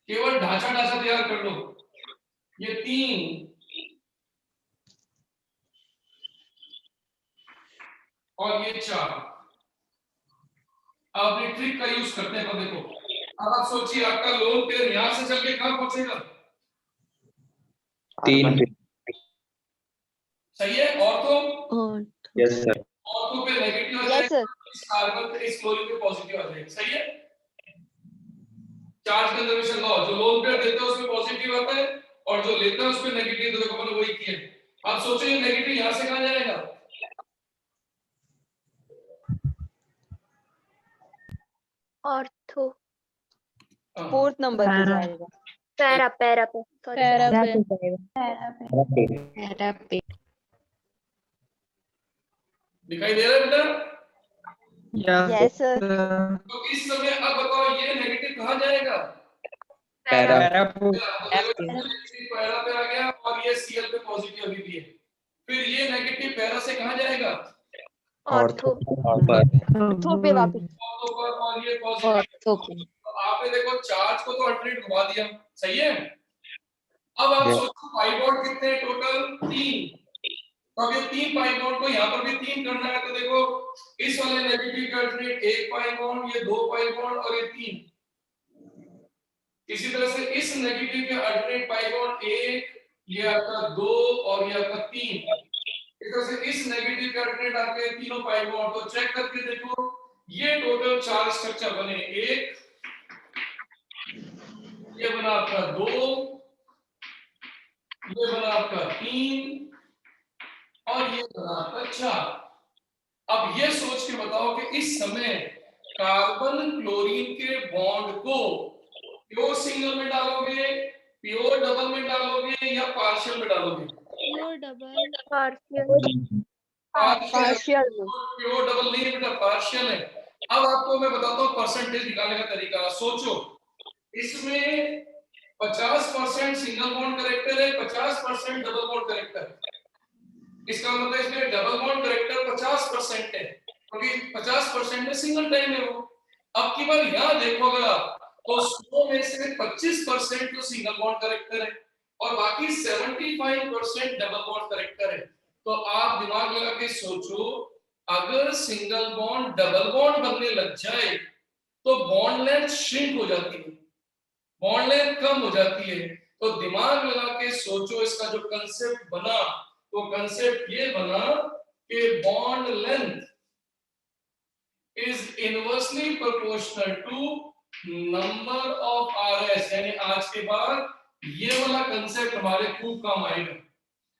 केवल ढांचा तैयार कर लो, ये 3 और ये 4। अब अपनी ट्रिक का यूज करते हैं। देखो अब आप सोचिए, आपका लोन पेयर यहां से चल के कहां पहुंचेगा? 3 सही है? ऑर्थो, यस सर ऑर्थो पे नेगेटिव आ यस जाएगा, सर इस कार्बन पे इस क्लोरीन पे पॉजिटिव आ जाएगा। सही है? चार्ज कंजर्वेशन लॉ, जो लोन पेयर देता है उसमें पॉजिटिव आता है और जो लेता है उसमें नेगेटिव, तो देखो अपन वही किया। अब सोचो ये नेगेटिव यहां से कहां जाएगा? ऑर्थो 4th नंबर पे जाएगा पैरा पैरा पे दिखाई दे रहा है बेटा? यस सर तो इस समय अब बताओ ये नेगेटिव कहां जाएगा? पैरा पैरा पे आ गया, और ये Cl पे पॉजिटिव अभी भी है, फिर ये नेगेटिव पैरा से कहां जाएगा? ऑर्थो ऑर्थो पे वापस ऑर्थो पर, और ये पॉजिटिव। तो आपने देखो चार्ज को तो अल्टरनेट घुमा दिया, सही है? अब आप Yes. सोचो पाई बॉन्ड कितने हैं टोटल? 3। तो अब ये 3 पाई बॉन्ड को यहाँ पर भी 3 करना है, तो देखो इस वाले नेगेटिव का अल्टरनेट 1 पाई बॉन्ड, ये 2 पाई बॉन्ड और ये 3। इसी तरह से इस नेगेटिव के अल्टरनेट पाई बॉन्ड 1, ये आपका 2 और ये आपका 3। इस तरह से इस नेगेटिव के अल्टरनेट आपके तीनों पाई बॉन्ड। तो चेक करके देखो, ये टोटल 4 स्ट्रक्चर बने, 1, ये बना आपका 2, ये बना आपका 3 और ये बना आपका 4। अब ये सोच के बताओ कि इस समय कार्बन क्लोरीन के बॉन्ड को प्योर सिंगल में डालोगे, प्योर डबल में डालोगे या पार्शियल में डालोगे? Pure double partial pure double नहीं बेटा, पार्शियल है। अब आपको मैं बताता हूँ परसेंटेज निकालने का तरीका। सोचो इसमें 50% सिंगल बॉन्ड करेक्टर है, 50% डबल बॉन्ड करेक्टर। इसका मतलब इसमें डबल बॉन्ड करेक्टर 50% है, क्योंकि 50% में सिंगल टाइम है वो। अब की बार यहाँ देखोगे तो 100 में से 25% तो सिंगल बॉन्ड करेक्टर है और बाकी 75% डबल बॉन्ड करेक्टर है। तो आप दिमाग लगा के सोचो, अगर सिंगल बॉन्ड डबल बॉन्ड बनने लग जाए तो बॉन्ड लेंथ श्रिंक हो जाती है, बॉन्ड लेंथ कम हो जाती है। तो दिमाग लगा के सोचो, इसका जो कंसेप्ट बना, तो कंसेप्ट ये बना कि bond length is inversely proportional to number of Rs. यानी आज के बाद ये वाला कंसेप्ट हमारे खूब काम आएगा।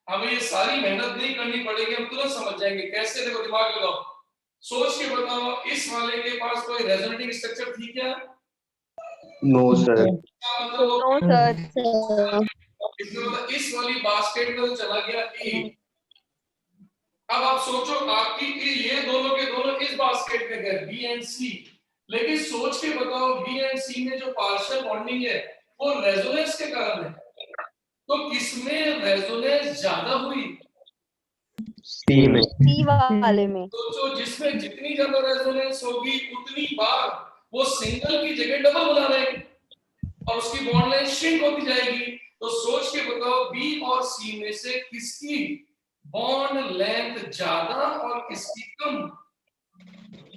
हमें ये सारी मेहनत नहीं करनी पड़ेगी, हम तुरंत समझ जाएंगे कैसे। देखो दिमाग लगाओ, सोच के बताओ, इस वाले के पास कोई रेजोनेटिंग स्ट्रक्चर थी क्या? नो सर नो सर इसका मतलब इस वाली बास्केट में तो चला गया ए। अब आप सोचो आपकी ये दोनों के दोनों इस बास्केट में गए बी एंड सी, लेकिन सोच के बताओ बी एंड सी में जो पार्शियल बॉन्डिंग है वो रेजोनेंस के कारण है। तो किसमें रेजोनेंस ज्यादा हुई? सी में सी वाले में। सोचो जिसमें जितनी ज्यादा रेजोनेंस होगी उतनी बार वो सिंगल की जगह डबल बना रहेगी और उसकी बॉन्ड लेंथ श्रिंक होती जाएगी। तो सोच के बताओ बी और सी में से किसकी बॉन्ड लेंथ ज्यादा और किसकी कम?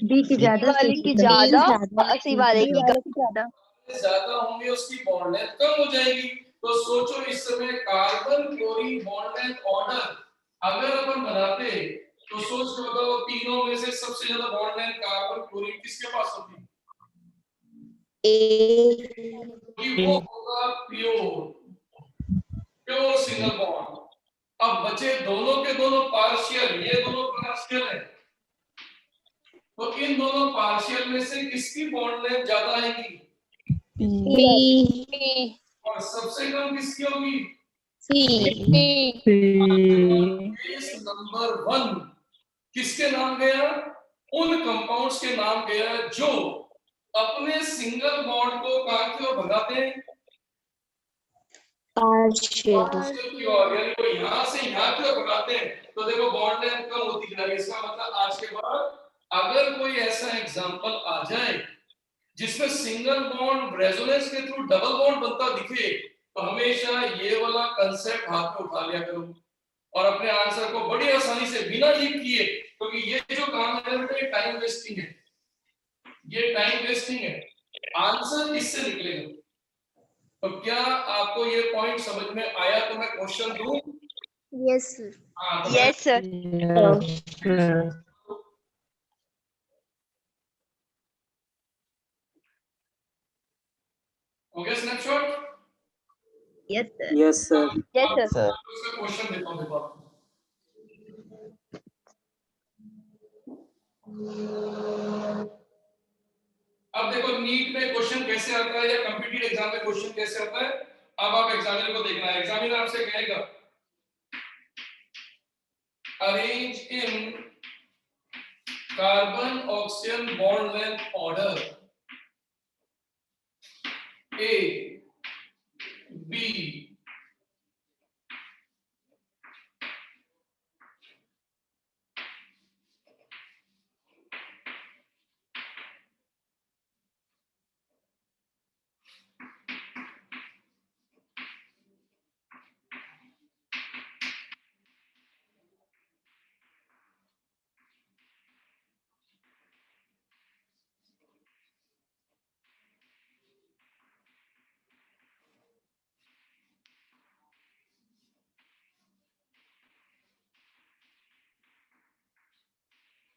बी की ज्यादा वाले की ज्यादा, सी वाले की कम। ज्यादा होंगे उसकी बॉन्ड लेंथ कम हो जाएगी। तो सोचो इस समय carbon chlorine bond length order अगर अपन बनाते तो सोच के बताओ तीनों में से सबसे ज्यादा बॉन्ड लेंथ कार्बन क्लोरीन किसके पास होती? क्योंकि वो होगा प्योर सिंगल बॉन्ड। अब बचे दोनों के दोनों पार्शियल, ये दोनों पार्शियल है, तो इन दोनों पार्शियल में से किसकी बॉन्ड लेंथ ज्यादा आएगी? बी और सबसे कम किसकी होगी? सी केस नंबर 1 किसके नाम गया? उन कंपाउंड्स के नाम गया जो अपने सिंगल बॉन्ड को कहां की ओर भगाते हैं? पार्शियल की ओर, यानी वो यहां से यहां की ओर भगाते हैं। तो देखो बॉन्ड लेंथ कम होती जा रही है। इसका मतलब आज के बाद अगर कोई ऐसा एग्जांपल आ जाए जिसमें सिंगल बॉन्ड रेजोनेंस के थ्रू डबल बॉन्ड बनता दिखे तो हमेशा ये वाला कंसेप्ट हाथ में उठा लिया करो और अपने आंसर को बड़ी आसानी से बिना लीक किए, क्योंकि ये जो काम है ये टाइम वेस्टिंग है, ये टाइम वेस्टिंग है, आंसर इससे निकलेगा। तो क्या आपको ये पॉइंट समझ में आया? तो मैं क्वेश्चन दूं? यस सर हाँ तो यस सर हो गया snapshot? Yes sir yes sir yes sir उसका क्वेश्चन देता हूं देखो आपको। अब देखो नीट में क्वेश्चन कैसे आता है या कॉम्पिटिटिव एग्जाम में क्वेश्चन कैसे आता है, अब आप एग्जामिनर को देखना है। एग्जामिनर आपसे कहेगा arrange in carbon oxygen bond length order A B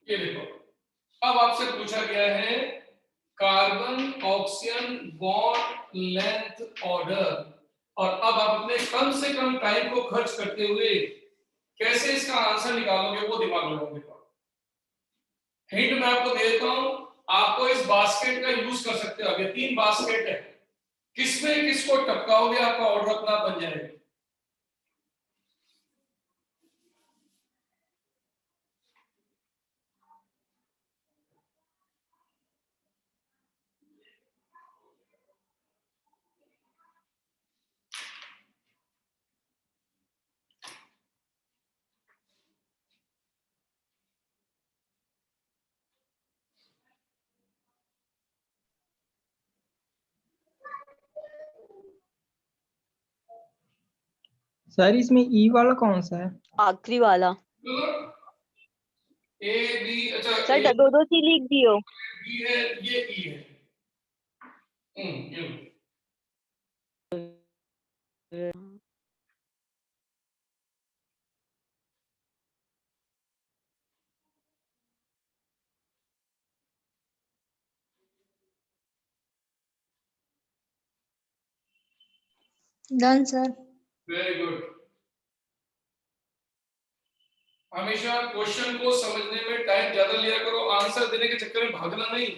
ये देखो अब आपसे पूछा गया है carbon oxygen bond length order, और अब आप अपने कम से कम टाइम को खर्च करते हुए कैसे इसका आंसर निकालोगे वो दिमाग लगाओगे। हिंट मैं आपको दे देता हूं, आपको इस बास्केट का यूज कर सकते हो। अभी 3 बास्केट है, किसमें किसको टपकाओगे आपका ऑर्डर अपना बन जाएगा। सर इसमें ई वाला कौन सा है? आखिरी वाला ए बी, अच्छा सर दो दो सी लिख दियो। बी है, ये ई है। ये डन सर वेरी गुड। हमेशा क्वेश्चन को समझने में टाइम ज्यादा लिया करो, आंसर देने के चक्कर में भागना नहीं,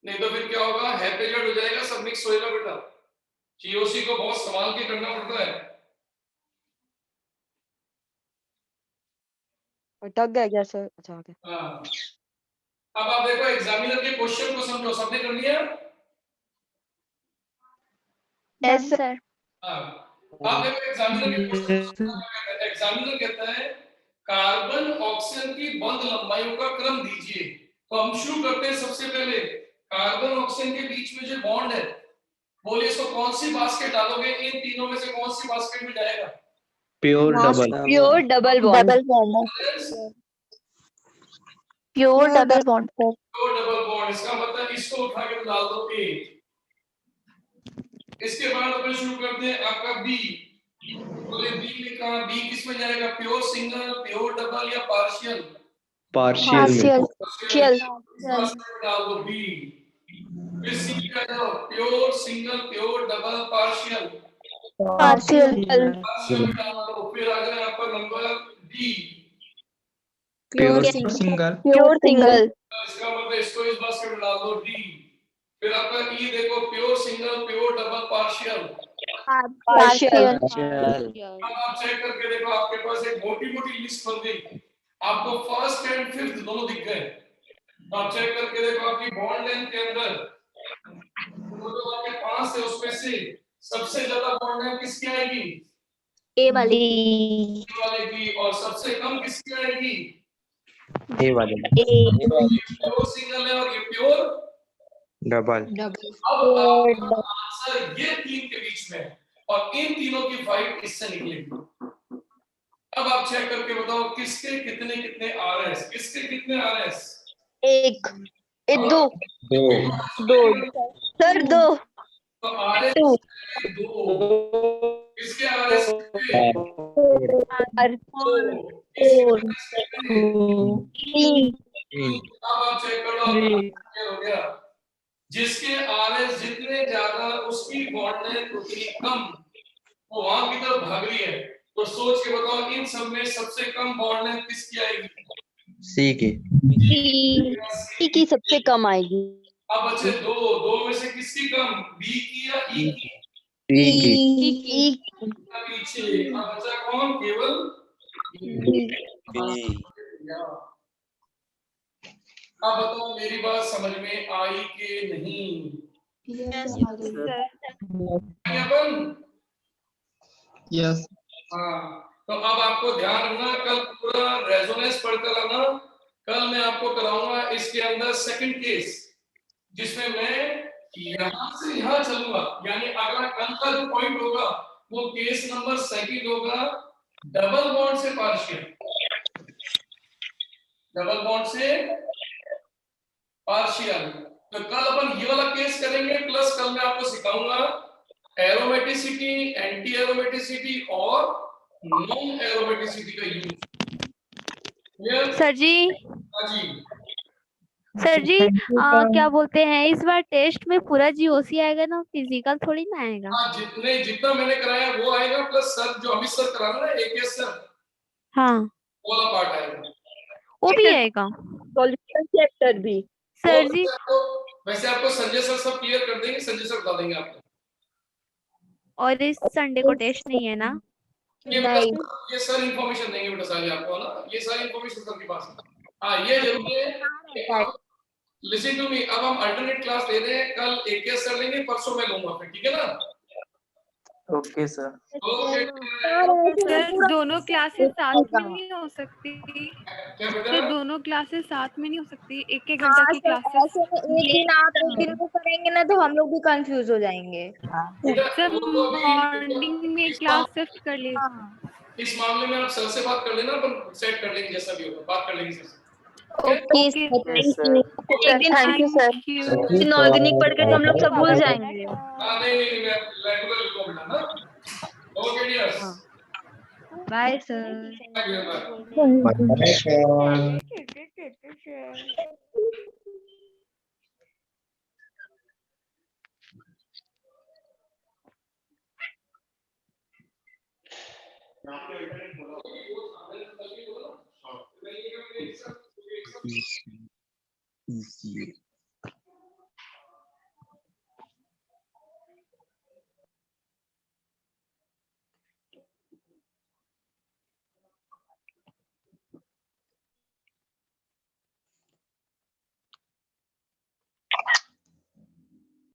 नहीं तो फिर क्या होगा, हैपेजेड हो जाएगा, सब मिक्स होएगा बेटा। जीओसी को बहुत संभाल के करना पड़ता है। अटक गया क्या सर? अच्छा आ गया। हाँ। अब आप देखो एग्जामिनर के क्वेश्चन को समझो, सबने कर लिया? डन सर हाँ। आप देखो एग्जामिनर के क्वेश्चन को समझो क्या कहता है। एग्जामिनर कहता है कार्बन ऑक्सीजन की बंध लंबाइयों का क्रम दीजिए। तो हम शुरू करते हैं सबसे पहले कार्बन ऑक्सीजन के बीच में जो बॉन्ड है, बोलिए इसको कौन सी बास्केट डालोगे? इन तीनों में से कौन सी बास्केट में जाएगा? Pure double pure double bond pure double bond pure double bond, इसका मतलब इसको उठा के डाल दो ए, इसके बाद अपन शुरू करते हैं आपका बी। तो ये बी लिखा, बी किस में जाएगा? प्योर सिंगल, प्योर डबल या पार्शियल? पार्शियल में। पार्शियल डाल दो बी। फिर सी का जाओ, pure single, pure double, partial. Partial partial डाल दो। फिर आ जाए यहाँ पर number D, pure pure single. Pure single इसका मतलब इसको इस बास्केट में डाल दो डी। फिर आपका ई देखो, pure single, pure double, partial. Partial अब आप चेक करके देखो, आपके पास एक मोटी मोटी लिस्ट बन गई, आपको फर्स्ट एंड फिफ्थ दोनों दिख गए। तो आप चेक करके देखो आपकी बॉन्ड लेंथ के अंदर जो आपके पास है उसमें से सबसे ज्यादा बॉन्ड लेंथ किसकी आएगी? ए वाली ए वाले की। और सबसे कम किसकी आएगी? ए वाले प्योर सिंगल है और ये प्योर डबल। अब आपका आंसर ये तीन के बीच में है और इन तीनों की फाइट इससे निकलेगी। अब आप चेक करके बताओ किसके कितने कितने आरएस, किसके कितने आरएस? एक दो सर दो तो आरएस दो, किसके आरएस? अब आप चेक कर लो, हो गया। जिसके आरएस जितने ज्यादा उसकी बॉन्ड लेंथ उतनी कम, वो वहां की तरफ भाग रही है। तो सोच के बताओ इन सब में सबसे कम बॉन्ड लेंथ किसकी आएगी? सी की। सी की सबसे कम आएगी। अब बचे दो, दो में से किसकी कम? बी की या ई की? ई की। पीछे अब बचा कौन? केवल अब बताओ मेरी बात समझ में आई कि नहीं? अपन यस। हाँ, तो अब आपको ध्यान रखना, कल पूरा रेजोनेंस पढ़कर आना। कल मैं आपको कराऊंगा इसके अंदर सेकंड केस, जिसमें मैं यहां से यहां चलूंगा। यानी अगला कल का जो पॉइंट होगा वो केस नंबर सेकंड होगा, डबल बॉन्ड से पार्शियल। डबल बॉन्ड से पार्शियल। तो कल अपन ये वाला केस करेंगे, प्लस कल मैं आपको सिखाऊंगा एरोमेटिसिटी, एंटी एरोमेटिसिटी और नॉन एरोमेटिसिटी का यूज। सर जी, हाँ जी, सर जी क्या बोलते हैं, इस बार टेस्ट में पूरा जीओसी आएगा ना, फिजिकल थोड़ी ना आएगा? हाँ जितना मैंने कराया वो आएगा, प्लस सर जो अमित सर करा रहे हैं ना, एकेएस सर, हाँ वो वाला पार्ट आएगा। वो भी आएगा सॉल्यूशन चैप्टर भी। सर जी। वैसे आपको संजय सर सब क्लियर कर देंगे, संजय सर बता देंगे आपको। और इस संडे को टेस्ट नहीं है ना? ये सर इन्फॉर्मेशन देंगे बेटा सारी आपको ना, ये सारी इन्फॉर्मेशन सर के पास है। हाँ ये जरूर है। लिसन टू मी, अब हम अल्टरनेट क्लास ले रहे हैं, कल एक सर लेंगे, परसों मैं लूंगा फिर, ठीक है ना? Okay sir. ओके सर दोनों क्लासेस साथ में नहीं हो सकती? क्या बेटा? सर दोनों क्लासेस साथ में नहीं हो सकती? एक एक घंटा की क्लासेस? ऐसे में एक दिन आप एक दिन को करेंगे ना तो हम लोग भी कंफ्यूज हो जाएंगे। सर मॉर्निंग में क्लास शिफ्ट कर लीजिए। इस मामले में आप सर से बात कर लेना, अपन सेट कर लेंगे, जैसा भी होगा बात कर लेंगे सर से। ओके एक दिन थैंक यू सर। इनऑर्गेनिक पढ़ के तो हम लोग सब भूल जाएंगे। हाँ नहीं मैं रेगुलर लिखो बेटा ना। Okay dears, bye sir. Easy.